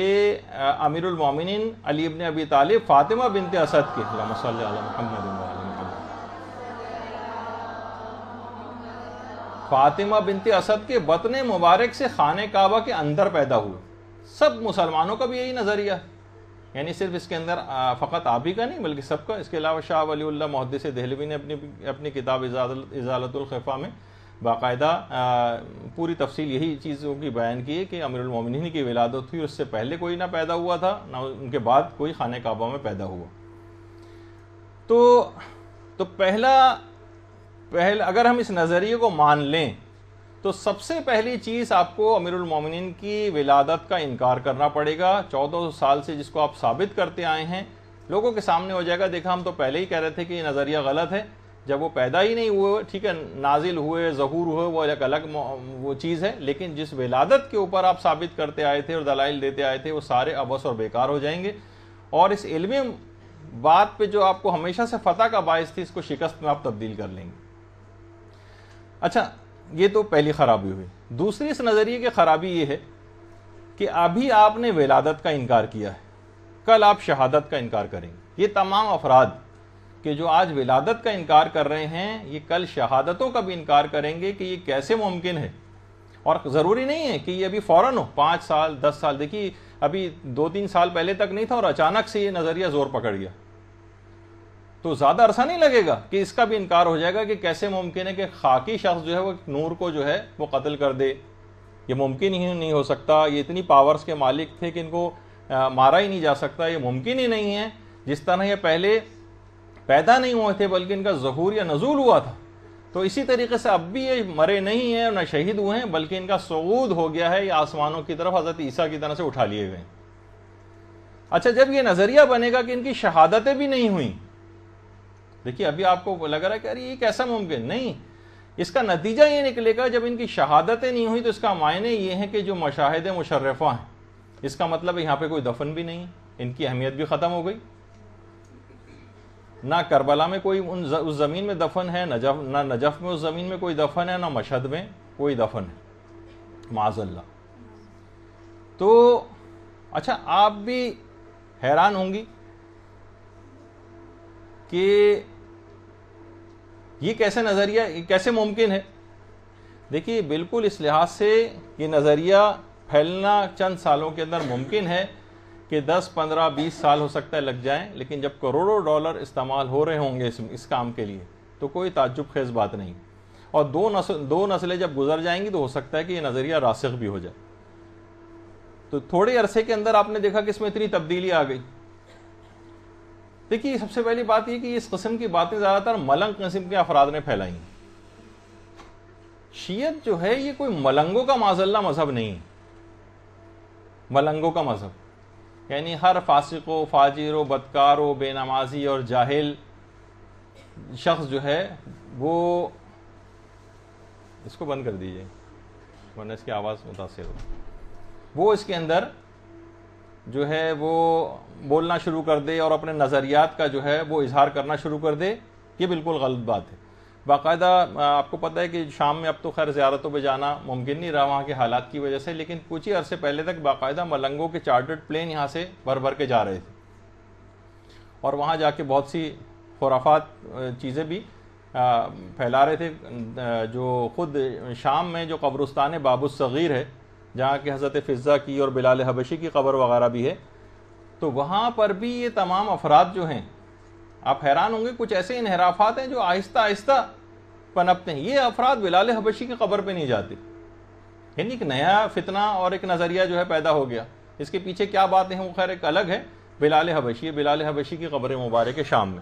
امیر المومنین علی ابن ابی طالب فاطمہ بنت اسد کے، اللہم صلی علی محمد و علی محمد، فاطمہ بنت اسد کے بطن مبارک سے خانہ کعبہ کے اندر پیدا ہوئے۔ سب مسلمانوں کا بھی یہی نظریہ ہے، یعنی صرف اس کے اندر فقط آپ ہی کا نہیں بلکہ سب کا۔ اس کے علاوہ شاہ ولی اللہ محدث دہلوی نے اپنی کتاب ازالۃ الخفا میں باقاعدہ پوری تفصیل یہی چیزوں کی بیان کی ہے کہ امیر المومنین کی ولادت ہوئی، اس سے پہلے کوئی نہ پیدا ہوا تھا، نہ ان کے بعد کوئی خانہ کعبہ میں پیدا ہوا۔ تو پہلا اگر ہم اس نظریے کو مان لیں تو سب سے پہلی چیز آپ کو امیر المومنین کی ولادت کا انکار کرنا پڑے گا۔ 1400 سال سے جس کو آپ ثابت کرتے آئے ہیں، لوگوں کے سامنے ہو جائے گا، دیکھا ہم تو پہلے ہی کہہ رہے تھے کہ یہ نظریہ غلط ہے، جب وہ پیدا ہی نہیں ہوئے، ٹھیک ہے، نازل ہوئے، ظہور ہوئے، وہ ایک الگ وہ چیز ہے، لیکن جس ولادت کے اوپر آپ ثابت کرتے آئے تھے اور دلائل دیتے آئے تھے وہ سارے عبث اور بیکار ہو جائیں گے، اور اس علمی بات پہ جو آپ کو ہمیشہ سے فتح کا باعث تھی، اس کو شکست میں آپ تبدیل کر لیں گے۔ اچھا، یہ تو پہلی خرابی ہوئی۔ دوسری اس نظریے کی خرابی یہ ہے کہ ابھی آپ نے ولادت کا انکار کیا ہے، کل آپ شہادت کا انکار کریں گے۔ یہ تمام افراد کہ جو آج ولادت کا انکار کر رہے ہیں، یہ کل شہادتوں کا بھی انکار کریں گے کہ یہ کیسے ممکن ہے۔ اور ضروری نہیں ہے کہ یہ ابھی فوراً ہو، 5 سال 10 سال، دیکھیے ابھی 2-3 سال پہلے تک نہیں تھا اور اچانک سے یہ نظریہ زور پکڑ گیا، تو زیادہ عرصہ نہیں لگے گا کہ اس کا بھی انکار ہو جائے گا کہ کیسے ممکن ہے کہ خاکی شخص جو ہے وہ نور کو جو ہے وہ قتل کر دے۔ یہ ممکن ہی نہیں ہو سکتا، یہ اتنی پاورز کے مالک تھے کہ ان کو مارا ہی نہیں جا سکتا، یہ ممکن ہی نہیں ہے۔ جس طرح یہ پہلے پیدا نہیں ہوئے تھے بلکہ ان کا ظہور یا نزول ہوا تھا، تو اسی طریقے سے اب بھی یہ مرے نہیں ہیں اور نہ شہید ہوئے ہیں، بلکہ ان کا صعود ہو گیا ہے، یہ آسمانوں کی طرف حضرت عیسیٰ کی طرح سے اٹھا لیے گئے۔ اچھا، جب یہ نظریہ بنے گا کہ ان کی شہادتیں بھی نہیں ہوئیں، دیکھیے ابھی آپ کو لگ رہا ہے کہ ارے یہ کیسا ممکن نہیں، اس کا نتیجہ یہ نکلے گا جب ان کی شہادتیں نہیں ہوئی تو اس کا معنی یہ ہے کہ جو مشاہد مشرفہ ہیں، اس کا مطلب یہاں پہ کوئی دفن بھی نہیں، ان کی اہمیت بھی ختم ہو گئی. نہ کربلا میں کوئی اس زمین میں دفن ہے، نہ نجف میں اس زمین میں کوئی دفن ہے، نہ مشہد میں کوئی دفن ہے، معاذ اللہ. تو اچھا آپ بھی حیران ہوں گی کہ یہ کیسے نظریہ کیسے ممکن ہے. دیکھیے بالکل اس لحاظ سے یہ نظریہ پھیلنا چند سالوں کے اندر ممکن ہے کہ 10 15 20 سال ہو سکتا ہے لگ جائیں، لیکن جب کروڑوں ڈالر استعمال ہو رہے ہوں گے اس کام کے لیے تو کوئی تعجب خیز بات نہیں. اور دو نسلیں جب گزر جائیں گی تو ہو سکتا ہے کہ یہ نظریہ راسخ بھی ہو جائے. تو تھوڑے عرصے کے اندر آپ نے دیکھا کہ اس میں اتنی تبدیلی آ گئی. دیکھیے سب سے پہلی بات یہ کہ اس قسم کی باتیں زیادہ تر ملنگ قسم کے افراد نے پھیلائی ہیں. شیعت جو ہے یہ کوئی ملنگوں کا معاذ اللہ مذہب نہیں ہے. ملنگوں کا مذہب یعنی ہر فاسق و فاجر و بدکار و بے نمازی اور جاہل شخص جو ہے وہ، اس کو بند کر دیجئے ورنہ اس کی آواز متاثر ہو، وہ اس کے اندر جو ہے وہ بولنا شروع کر دے اور اپنے نظریات کا جو ہے وہ اظہار کرنا شروع کر دے. یہ بالکل غلط بات ہے. باقاعدہ آپ کو پتہ ہے کہ شام میں اب تو خیر زیارتوں پہ جانا ممکن نہیں رہا وہاں کے حالات کی وجہ سے، لیکن کچھ ہی عرصے پہلے تک باقاعدہ ملنگوں کے چارٹرڈ پلین یہاں سے بھر کے جا رہے تھے اور وہاں جا کے بہت سی خرافات چیزیں بھی پھیلا رہے تھے. جو خود شام میں جو قبرستان باب الصغیر ہے جہاں کہ حضرت فضہ کی اور بلال حبشی کی قبر وغیرہ بھی ہے، تو وہاں پر بھی یہ تمام افراد جو ہیں آپ حیران ہوں گے کچھ ایسے انحرافات ہیں جو آہستہ آہستہ پنپتے ہیں. یہ افراد بلال حبشی کی قبر پہ نہیں جاتے. یعنی ایک نیا فتنہ اور ایک نظریہ جو ہے پیدا ہو گیا. اس کے پیچھے کیا باتیں ہیں وہ خیر ایک الگ ہے. بلال حبشی کی قبر مبارک شام میں.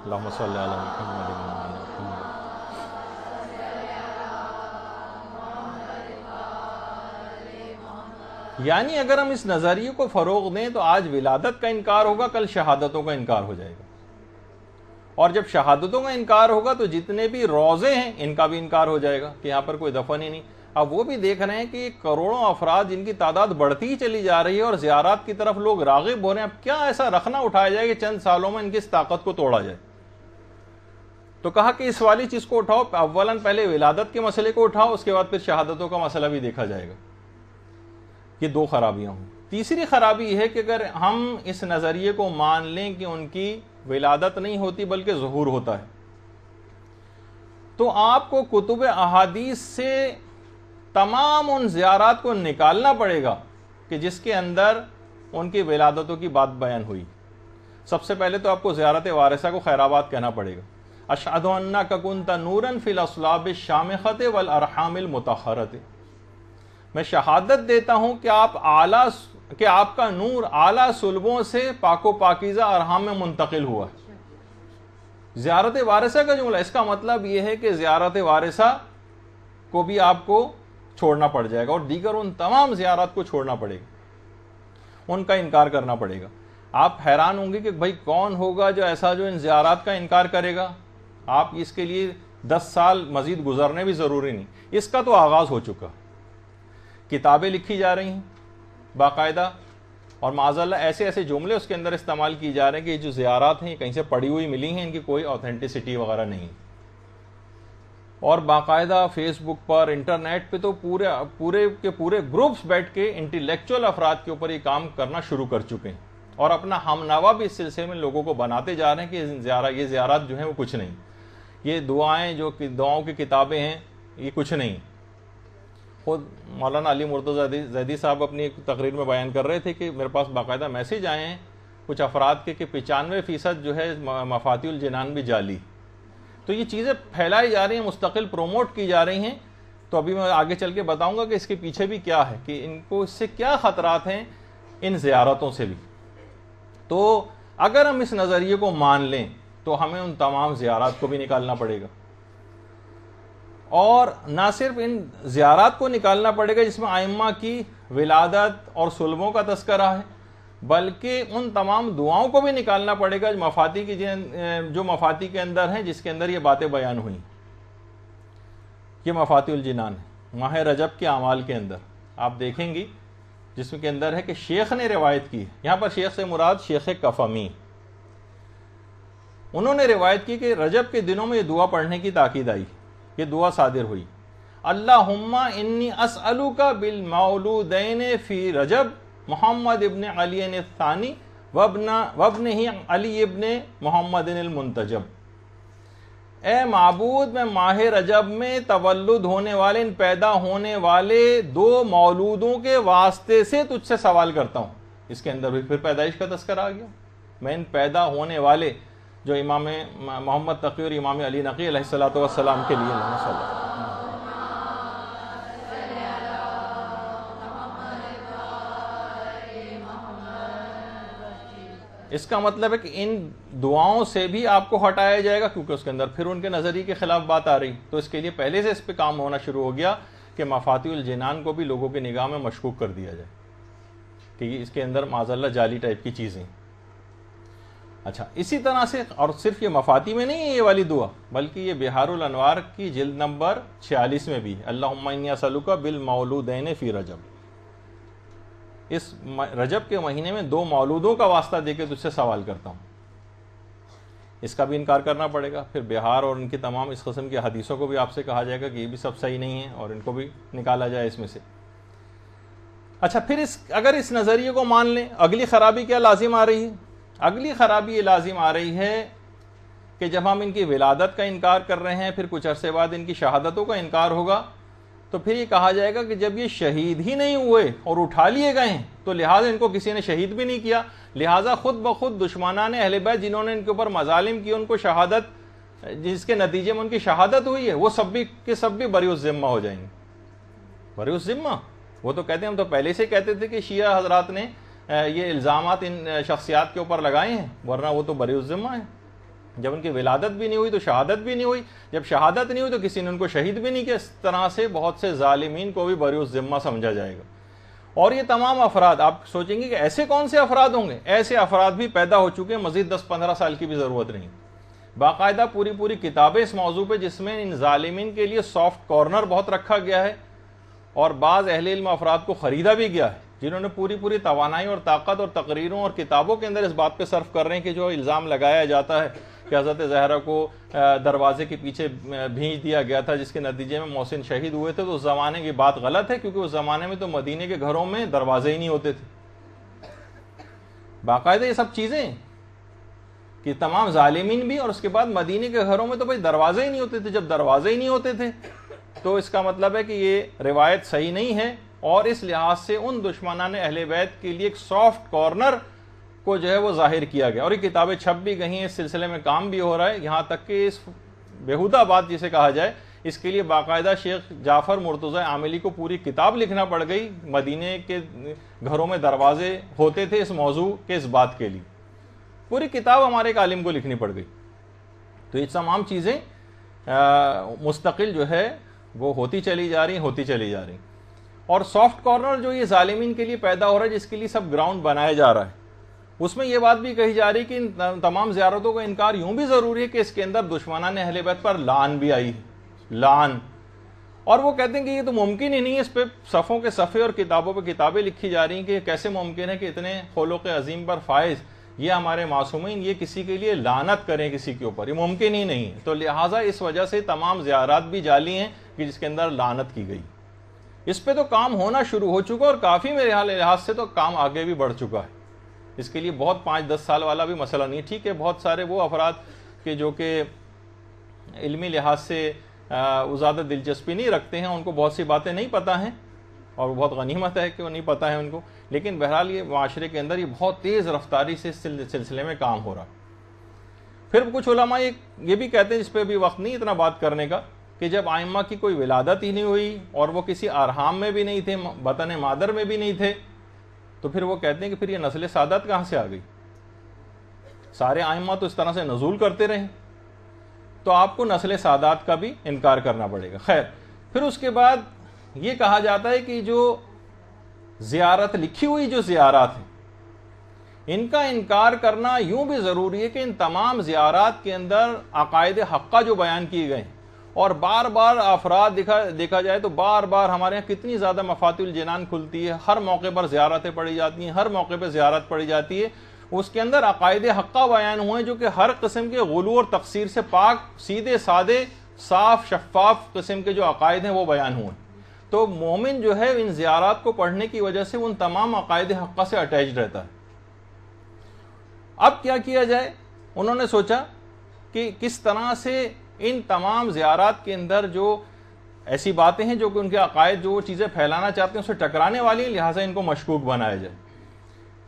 اللہم صلی علی محمد. یعنی اگر ہم اس نظریے کو فروغ دیں تو آج ولادت کا انکار ہوگا، کل شہادتوں کا انکار ہو جائے گا. اور جب شہادتوں کا انکار ہوگا تو جتنے بھی روزے ہیں ان کا بھی انکار ہو جائے گا کہ یہاں پر کوئی دفن ہی نہیں. اب وہ بھی دیکھ رہے ہیں کہ کروڑوں افراد جن کی تعداد بڑھتی ہی چلی جا رہی ہے اور زیارات کی طرف لوگ راغب ہو رہے ہیں. اب کیا ایسا رخنا اٹھایا جائے کہ چند سالوں میں ان کی اس طاقت کو توڑا جائے؟ تو کہا کہ اس والی چیز کو اٹھاؤ، اولاً پہلے ولادت کے مسئلے کو اٹھاؤ، اس کے بعد پھر شہادتوں کا مسئلہ بھی دیکھا جائے گا. یہ دو خرابیاں ہوں. تیسری خرابی یہ ہے کہ اگر ہم اس نظریے کو مان لیں کہ ان کی ولادت نہیں ہوتی بلکہ ظہور ہوتا ہے، تو آپ کو کتب احادیث سے تمام ان زیارات کو نکالنا پڑے گا کہ جس کے اندر ان کی ولادتوں کی بات بیان ہوئی. سب سے پہلے تو آپ کو زیارت وارثہ کو خیرآباد کہنا پڑے گا. اشہد انک کنت نورا فی الاصلاب الشامخۃ والارحام المطہرۃ. میں شہادت دیتا ہوں کہ آپ کا نور اعلیٰ صلبوں سے پاک و پاکیزہ ارحام میں منتقل ہوا ہے. زیارت وارثہ کا جملہ، اس کا مطلب یہ ہے کہ زیارت وارثہ کو بھی آپ کو چھوڑنا پڑ جائے گا اور دیگر ان تمام زیارات کو چھوڑنا پڑے گا، ان کا انکار کرنا پڑے گا. آپ حیران ہوں گے کہ بھائی کون ہوگا جو ایسا جو ان زیارات کا انکار کرے گا؟ آپ اس کے لیے 10 سال مزید گزرنے بھی ضروری نہیں. اس کا تو آغاز ہو چکا. کتابیں لکھی جا رہی ہیں باقاعدہ اور معاذ اللہ ایسے ایسے جملے اس کے اندر استعمال کی جا رہے ہیں کہ یہ جو زیارات ہیں یہ کہیں سے پڑھی ہوئی ملی ہیں، ان کی کوئی اوتھینٹسٹی وغیرہ نہیں. اور باقاعدہ فیس بک پر انٹرنیٹ پہ تو پورے گروپس بیٹھ کے انٹلیکچوئل افراد کے اوپر یہ کام کرنا شروع کر چکے ہیں اور اپنا ہم نوا بھی اس سلسلے میں لوگوں کو بناتے جا رہے ہیں کہ یہ زیارات جو ہیں وہ کچھ نہیں، یہ دعاؤں کی کتابیں ہیں یہ کچھ نہیں. خود مولانا علی مرتضی زیدی صاحب اپنی ایک تقریر میں بیان کر رہے تھے کہ میرے پاس باقاعدہ میسج آئے ہیں کچھ افراد کے کہ 95% جو ہے مفاتیح الجنان بھی جعلی. تو یہ چیزیں پھیلائی جا رہی ہیں، مستقل پروموٹ کی جا رہی ہیں. تو ابھی میں آگے چل کے بتاؤں گا کہ اس کے پیچھے بھی کیا ہے، کہ ان کو اس سے کیا خطرات ہیں ان زیارتوں سے بھی. تو اگر ہم اس نظریے کو مان لیں تو ہمیں ان تمام زیارات کو بھی نکالنا پڑے گا، اور نہ صرف ان زیارات کو نکالنا پڑے گا جس میں ائمہ کی ولادت اور صلبوں کا تذکرہ ہے، بلکہ ان تمام دعاؤں کو بھی نکالنا پڑے گا جو مفاتیح کے اندر ہیں جس کے اندر یہ باتیں بیان ہوئیں. یہ مفاتیح الجنان ہے ماہ رجب کے اعمال کے اندر آپ دیکھیں گی، جس کے اندر ہے کہ شیخ نے روایت کی، یہاں پر شیخ سے مراد شیخ کفمی، انہوں نے روایت کی کہ رجب کے دنوں میں یہ دعا پڑھنے کی تاکید آئی، یہ دعا صادر ہوئی، اللہم انی اسألک بالمولودین فی رجب محمد ابن علی الثانی وابنہ علی ابن محمد المنتجب، اے معبود میں ماہ رجب میں تولد ہونے والے، ان پیدا ہونے والے دو مولودوں کے واسطے سے تجھ سے سوال کرتا ہوں۔ اس کے اندر بھی پھر پیدائش کا تذکرہ آ گیا، میں ان پیدا ہونے والے جو امام محمد تقی اور امام علی نقی علیہ السلام کے لیے اللہ صلی اللہ اس کا مطلب ہے کہ ان دعاؤں سے بھی آپ کو ہٹایا جائے گا، کیونکہ اس کے اندر پھر ان کے نظریے کے خلاف بات آ رہی، تو اس کے لیے پہلے سے اس پہ کام ہونا شروع ہو گیا کہ مفاتیح الجنان کو بھی لوگوں کی نگاہ میں مشکوک کر دیا جائے کہ اس کے اندر معاذ اللہ جعلی ٹائپ کی چیزیں۔ اچھا، اسی طرح سے، اور صرف یہ مفاتیح میں نہیں ہے یہ والی دعا، بلکہ یہ بحار الانوار کی جلد نمبر 46 میں بھی ہے، اللہم انی اسألک بالمولودین فی رجب، اس رجب کے مہینے میں دو مولودوں کا واسطہ دے کے تجھ سے سوال کرتا ہوں۔ اس کا بھی انکار کرنا پڑے گا، پھر بہار اور ان کی تمام اس قسم کی حدیثوں کو بھی آپ سے کہا جائے گا کہ یہ بھی سب صحیح نہیں ہے اور ان کو بھی نکالا جائے اس میں سے۔ اچھا، پھر اگر اس نظریے کو مان لیں، اگلی خرابی کیا لازم آ رہی ہے؟ اگلی خرابی یہ لازم آ رہی ہے کہ جب ہم ان کی ولادت کا انکار کر رہے ہیں، پھر کچھ عرصے بعد ان کی شہادتوں کا انکار ہوگا، تو پھر یہ کہا جائے گا کہ جب یہ شہید ہی نہیں ہوئے اور اٹھا لیے گئے ہیں تو لہٰذا ان کو کسی نے شہید بھی نہیں کیا، لہٰذا خود بخود دشمنان اہل بیت جنہوں نے ان کے اوپر مظالم کیے، ان کو شہادت، جس کے نتیجے میں ان کی شہادت ہوئی ہے، وہ سب بھی کے سب بھی بری الذمہ ہو جائیں گے۔ بری الذمہ، وہ تو کہتے ہیں، ہم تو پہلے سے کہتے تھے کہ شیعہ حضرات نے یہ الزامات ان شخصیات کے اوپر لگائے ہیں، ورنہ وہ تو بری الذمہ ہیں۔ جب ان کی ولادت بھی نہیں ہوئی تو شہادت بھی نہیں ہوئی، جب شہادت نہیں ہوئی تو کسی نے ان کو شہید بھی نہیں کیا۔ اس طرح سے بہت سے ظالمین کو بھی بری الذمہ سمجھا جائے گا، اور یہ تمام افراد، آپ سوچیں گے کہ ایسے کون سے افراد ہوں گے؟ ایسے افراد بھی پیدا ہو چکے ہیں، مزید 10-15 سال کی بھی ضرورت نہیں۔ باقاعدہ پوری کتابیں اس موضوع پہ، جس میں ان ظالمین کے لیے سافٹ کارنر بہت رکھا گیا ہے، اور بعض اہل علم افراد کو خریدا بھی گیا ہے، جنہوں نے پوری طوانائی اور طاقت اور تقریروں اور کتابوں کے اندر اس بات پہ صرف کر رہے ہیں کہ جو الزام لگایا جاتا ہے کہ حضرت زہرا کو دروازے کے پیچھے بھیج دیا گیا تھا، جس کے نتیجے میں محسن شہید ہوئے تھے، تو اس زمانے کی بات غلط ہے، کیونکہ اس زمانے میں تو مدینے کے گھروں میں دروازے ہی نہیں ہوتے تھے۔ باقاعدہ یہ سب چیزیں کہ تمام ظالمین بھی، اور اس کے بعد مدینے کے گھروں میں تو بھائی دروازے ہی نہیں ہوتے تھے۔ جب دروازے ہی نہیں ہوتے تھے تو اس کا مطلب ہے کہ یہ روایت صحیح نہیں ہے، اور اس لحاظ سے ان دشمنان اہل بیت کے لیے ایک سافٹ کارنر کو جو ہے وہ ظاہر کیا گیا، اور یہ کتابیں چھپ بھی گئی ہیں، اس سلسلے میں کام بھی ہو رہا ہے، یہاں تک کہ اس بیہودہ بات جسے کہا جائے، اس کے لیے باقاعدہ شیخ جعفر مرتضی عاملی کو پوری کتاب لکھنا پڑ گئی، مدینے کے گھروں میں دروازے ہوتے تھے اس موضوع کے اس بات کے لیے، پوری کتاب ہمارے ایک عالم کو لکھنی پڑ گئی۔ تو یہ تمام چیزیں مستقل جو ہے وہ ہوتی چلی جا رہی، اور سافٹ کارنر جو یہ ظالمین کے لیے پیدا ہو رہا ہے، جس کے لیے سب گراؤنڈ بنایا جا رہا ہے، اس میں یہ بات بھی کہی جا رہی کہ ان تمام زیارتوں کا انکار یوں بھی ضروری ہے کہ اس کے اندر دشمنان اہل بیت پر لعن بھی آئی ہے، لعن، اور وہ کہتے ہیں کہ یہ تو ممکن ہی نہیں ہے، اس پہ صفوں کے صفحے اور کتابوں پہ کتابیں لکھی جا رہی ہیں کہ یہ کیسے ممکن ہے کہ اتنے خلق عظیم پر فائز یہ ہمارے معصومین یہ کسی کے لیے لعنت کریں کسی کے اوپر، یہ ممکن ہی نہیں ہے۔ تو لہٰذا اس وجہ سے تمام زیارات بھی جعلی ہیں کہ جس کے اندر لعنت کی گئی۔ اس پہ تو کام ہونا شروع ہو چکا، اور کافی میرے لحاظ سے تو کام آگے بھی بڑھ چکا ہے۔ اس کے لیے بہت 5-10 سال والا بھی مسئلہ نہیں، ٹھیک ہے، بہت سارے وہ افراد کہ جو کہ علمی لحاظ سے زیادہ دلچسپی نہیں رکھتے ہیں، ان کو بہت سی باتیں نہیں پتہ ہیں، اور بہت غنیمت ہے کہ وہ نہیں پتہ ہے ان کو، لیکن بہرحال یہ معاشرے کے اندر یہ بہت تیز رفتاری سے اس سلسلے میں کام ہو رہا۔ پھر کچھ علماء یہ بھی کہتے ہیں، جس پہ بھی وقت نہیں اتنا بات کرنے کا، کہ جب ائمہ کی کوئی ولادت ہی نہیں ہوئی اور وہ کسی ارحام میں بھی نہیں تھے، بطن مادر میں بھی نہیں تھے، تو پھر وہ کہتے ہیں کہ پھر یہ نسل سعادت کہاں سے آ گئی؟ سارے ائمہ تو اس طرح سے نزول کرتے رہے، تو آپ کو نسل سعادت کا بھی انکار کرنا پڑے گا۔ خیر، پھر اس کے بعد یہ کہا جاتا ہے کہ جو زیارت لکھی ہوئی جو زیارات ہیں، ان کا انکار کرنا یوں بھی ضروری ہے کہ ان تمام زیارات کے اندر عقائد حقہ جو بیان کیے گئے ہیں، اور بار بار افراد دیکھا جائے تو بار بار ہمارے یہاں کتنی زیادہ مفاتیح الجنان کھلتی ہے، ہر موقع پر زیارتیں پڑھی جاتی ہیں، ہر موقع پہ زیارت پڑھی جاتی ہے، اس کے اندر عقائد حقہ بیان ہوئے جو کہ ہر قسم کے غلو اور تقصیر سے پاک، سیدھے سادے، صاف شفاف قسم کے جو عقائد ہیں وہ بیان ہوئے. تو مومن جو ہے ان زیارات کو پڑھنے کی وجہ سے ان تمام عقائد حقہ سے اٹیچ رہتا ہے. اب کیا کیا جائے؟ انہوں نے سوچا کہ کس طرح سے ان تمام زیارات کے اندر جو ایسی باتیں ہیں جو کہ ان کے عقائد جو چیزیں پھیلانا چاہتے ہیں اسے ٹکرانے والی ہیں، لہٰذا ان کو مشکوک بنایا جائے،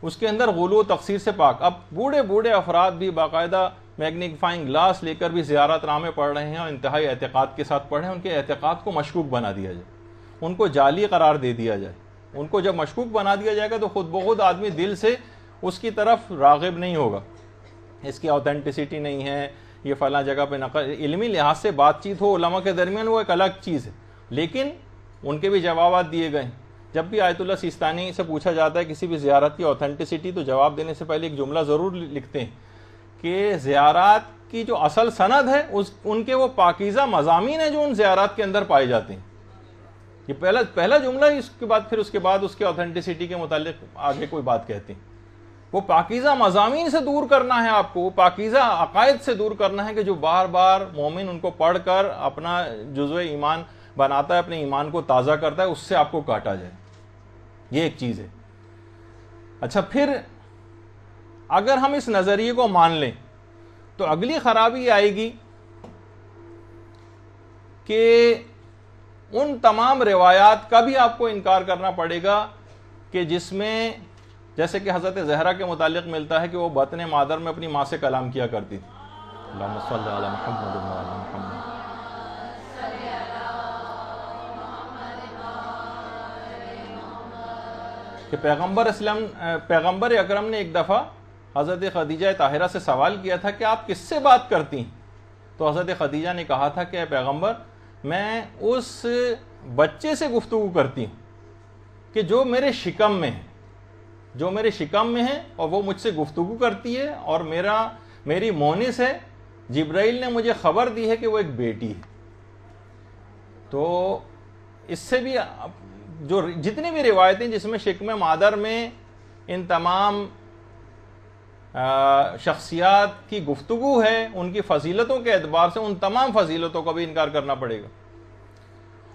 اس کے اندر غلو و تقصیر سے پاک. اب بوڑھے افراد بھی باقاعدہ میگنیفائنگ گلاس لے کر بھی زیارت نامے پڑھ رہے ہیں اور انتہائی اعتقاد کے ساتھ پڑھ رہے ہیں، ان کے اعتقاد کو مشکوک بنا دیا جائے، ان کو جعلی قرار دے دیا جائے. ان کو جب مشکوک بنا دیا جائے گا تو خود بخود آدمی دل سے اس کی طرف راغب نہیں ہوگا، اس کی آتھینٹسٹی نہیں ہے، یہ فلاں جگہ پہ نقل. علمی لحاظ سے بات چیت ہو علماء کے درمیان وہ ایک الگ چیز ہے، لیکن ان کے بھی جوابات دیے گئے. جب بھی آیت اللہ سیستانی سے پوچھا جاتا ہے کسی بھی زیارت کی آتھینٹسٹی تو جواب دینے سے پہلے ایک جملہ ضرور لکھتے ہیں کہ زیارات کی جو اصل سند ہے ان کے وہ پاکیزہ مضامین ہیں جو ان زیارات کے اندر پائے جاتے ہیں. یہ پہلا جملہ ہی، اس کے بعد اس کے آتھینٹسٹی کے متعلق آگے کوئی بات کہتے ہیں. وہ پاکیزہ مضامین سے دور کرنا ہے آپ کو، وہ پاکیزہ عقائد سے دور کرنا ہے کہ جو بار بار مومن ان کو پڑھ کر اپنا جزو ایمان بناتا ہے، اپنے ایمان کو تازہ کرتا ہے، اس سے آپ کو کاٹا جائے. یہ ایک چیز ہے. اچھا، پھر اگر ہم اس نظریے کو مان لیں تو اگلی خرابی آئے گی کہ ان تمام روایات کا بھی آپ کو انکار کرنا پڑے گا کہ جس میں جیسے کہ حضرت زہرا کے متعلق ملتا ہے کہ وہ بطن مادر میں اپنی ماں سے کلام کیا کرتی تھی. اللہم صلی علی محمد و علی محمد. کہ پیغمبر اکرم نے ایک دفعہ حضرت خدیجہ طاہرہ سے سوال کیا تھا کہ آپ کس سے بات کرتی ہیں؟ تو حضرت خدیجہ نے کہا تھا کہ اے پیغمبر، میں اس بچے سے گفتگو کرتی ہوں کہ جو میرے شکم میں ہے، اور وہ مجھ سے گفتگو کرتی ہے، اور میری مونس ہے، جبرائیل نے مجھے خبر دی ہے کہ وہ ایک بیٹی ہے. تو اس سے بھی جو جتنی بھی روایتیں جس میں شکم مادر میں ان تمام شخصیات کی گفتگو ہے، ان کی فضیلتوں کے اعتبار سے ان تمام فضیلتوں کا بھی انکار کرنا پڑے گا.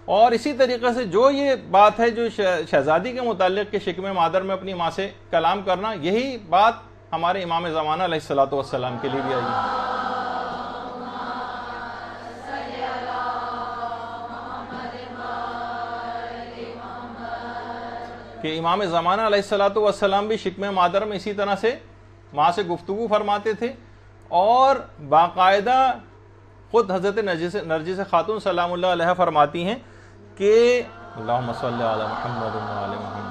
اور اسی طریقے سے جو یہ بات ہے جو شہزادی کے متعلق کہ شکم مادر میں اپنی ماں سے کلام کرنا، یہی بات ہمارے امام زمانہ علیہ الصلوۃ والسلام کے لیے بھی آئی ہے. کہ امام زمانہ علیہ الصلوۃ والسلام بھی شکم مادر میں اسی طرح سے ماں سے گفتگو فرماتے تھے، اور باقاعدہ خود حضرت نرجس خاتون سلام اللہ علیہ فرماتی ہیں کہ اللہم صلی علی محمد و علی محمد،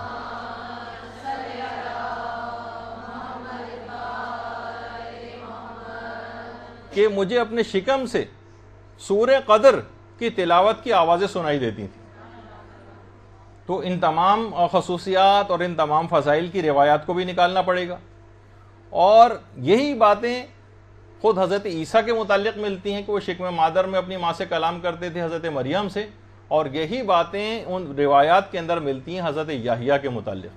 کہ مجھے اپنے شکم سے سورہ قدر کی تلاوت کی آوازیں سنائی دیتی تھیں. تو ان تمام خصوصیات اور ان تمام فضائل کی روایات کو بھی نکالنا پڑے گا. اور یہی باتیں خود حضرت عیسیٰ کے متعلق ملتی ہیں کہ وہ شکم مادر میں اپنی ماں سے کلام کرتے تھے، حضرت مریم سے، اور یہی باتیں ان روایات کے اندر ملتی ہیں حضرت یحییٰ کے متعلق.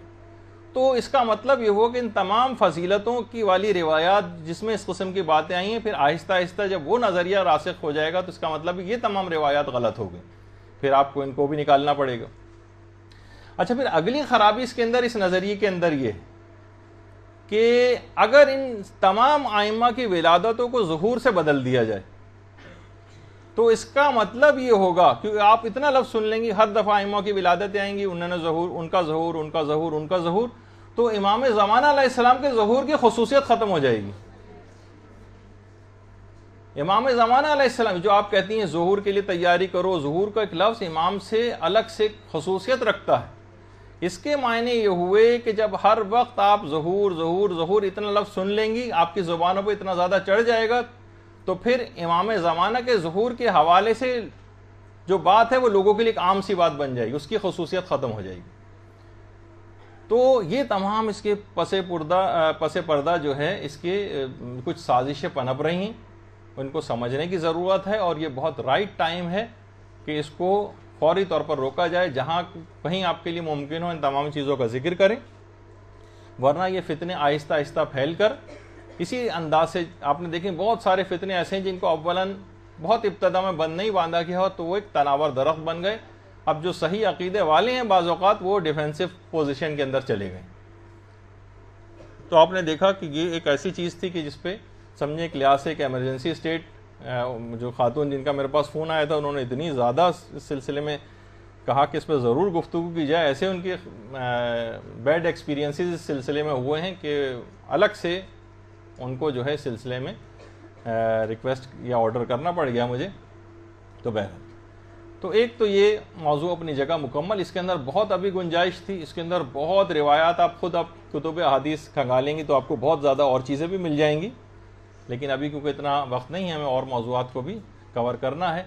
تو اس کا مطلب یہ ہوا کہ ان تمام فضیلتوں کی والی روایات جس میں اس قسم کی باتیں آئی ہیں، پھر آہستہ آہستہ جب وہ نظریہ راسخ ہو جائے گا تو اس کا مطلب یہ تمام روایات غلط ہو گئی، پھر آپ کو ان کو بھی نکالنا پڑے گا. اچھا، پھر اگلی خرابی اس کے اندر، اس نظریے کے اندر یہ ہے کہ اگر ان تمام ائمہ کی ولادتوں کو ظہور سے بدل دیا جائے تو اس کا مطلب یہ ہوگا، کیونکہ آپ اتنا لفظ سن لیں گے ہر دفعہ ائمہ کی ولادتیں آئیں گی، انہوں نے ظہور، ان کا ظہور، ان کا ظہور، ان کا ظہور، تو امام زمانہ علیہ السلام کے ظہور کی خصوصیت ختم ہو جائے گی. امام زمانہ علیہ السلام جو آپ کہتی ہیں ظہور کے لیے تیاری کرو، ظہور کا ایک لفظ امام سے الگ سے خصوصیت رکھتا ہے. اس کے معنی یہ ہوئے کہ جب ہر وقت آپ ظہور ظہور ظہور اتنا لفظ سن لیں گی، آپ کی زبانوں پہ اتنا زیادہ چڑھ جائے گا، تو پھر امام زمانہ کے ظہور کے حوالے سے جو بات ہے وہ لوگوں کے لیے ایک عام سی بات بن جائے گی، اس کی خصوصیت ختم ہو جائے گی. تو یہ تمام اس کے پس پردہ جو ہے اس کے کچھ سازشیں پنپ رہی ہیں، ان کو سمجھنے کی ضرورت ہے، اور یہ بہت رائٹ ٹائم ہے کہ اس کو فوری طور پر روکا جائے. جہاں کہیں آپ کے لیے ممکن ہو ان تمام چیزوں کا ذکر کریں، ورنہ یہ فتنے آہستہ آہستہ پھیل کر اسی انداز سے آپ نے دیکھیں بہت سارے فتنے ایسے ہیں جن کو اولاً بہت ابتدا میں بند نہیں باندھا گیا ہو تو وہ ایک تناور درخت بن گئے. اب جو صحیح عقیدے والے ہیں بعض اوقات وہ ڈیفینسو پوزیشن کے اندر چلے گئے. تو آپ نے دیکھا کہ یہ ایک ایسی چیز تھی کہ جس پہ سمجھے ایک لحاظ سے ایک ایمرجنسی اسٹیٹ. جو خاتون جن کا میرے پاس فون آیا تھا انہوں نے اتنی زیادہ اس سلسلے میں کہا کہ اس پہ ضرور گفتگو کی جائے. ایسے ان کے بیڈ ایکسپیرینسز اس سلسلے میں ہوئے ہیں کہ الگ سے ان کو جو ہے سلسلے میں ریکویسٹ یا آرڈر کرنا پڑ گیا مجھے. تو بہرحال تو ایک تو یہ موضوع اپنی جگہ مکمل، اس کے اندر بہت ابھی گنجائش تھی، اس کے اندر بہت روایات آپ خود کتب احادیث کھنگالیں گی تو آپ کو بہت زیادہ اور چیزیں بھی مل جائیں گی، لیکن ابھی کیونکہ اتنا وقت نہیں ہے ہمیں اور موضوعات کو بھی کور کرنا ہے.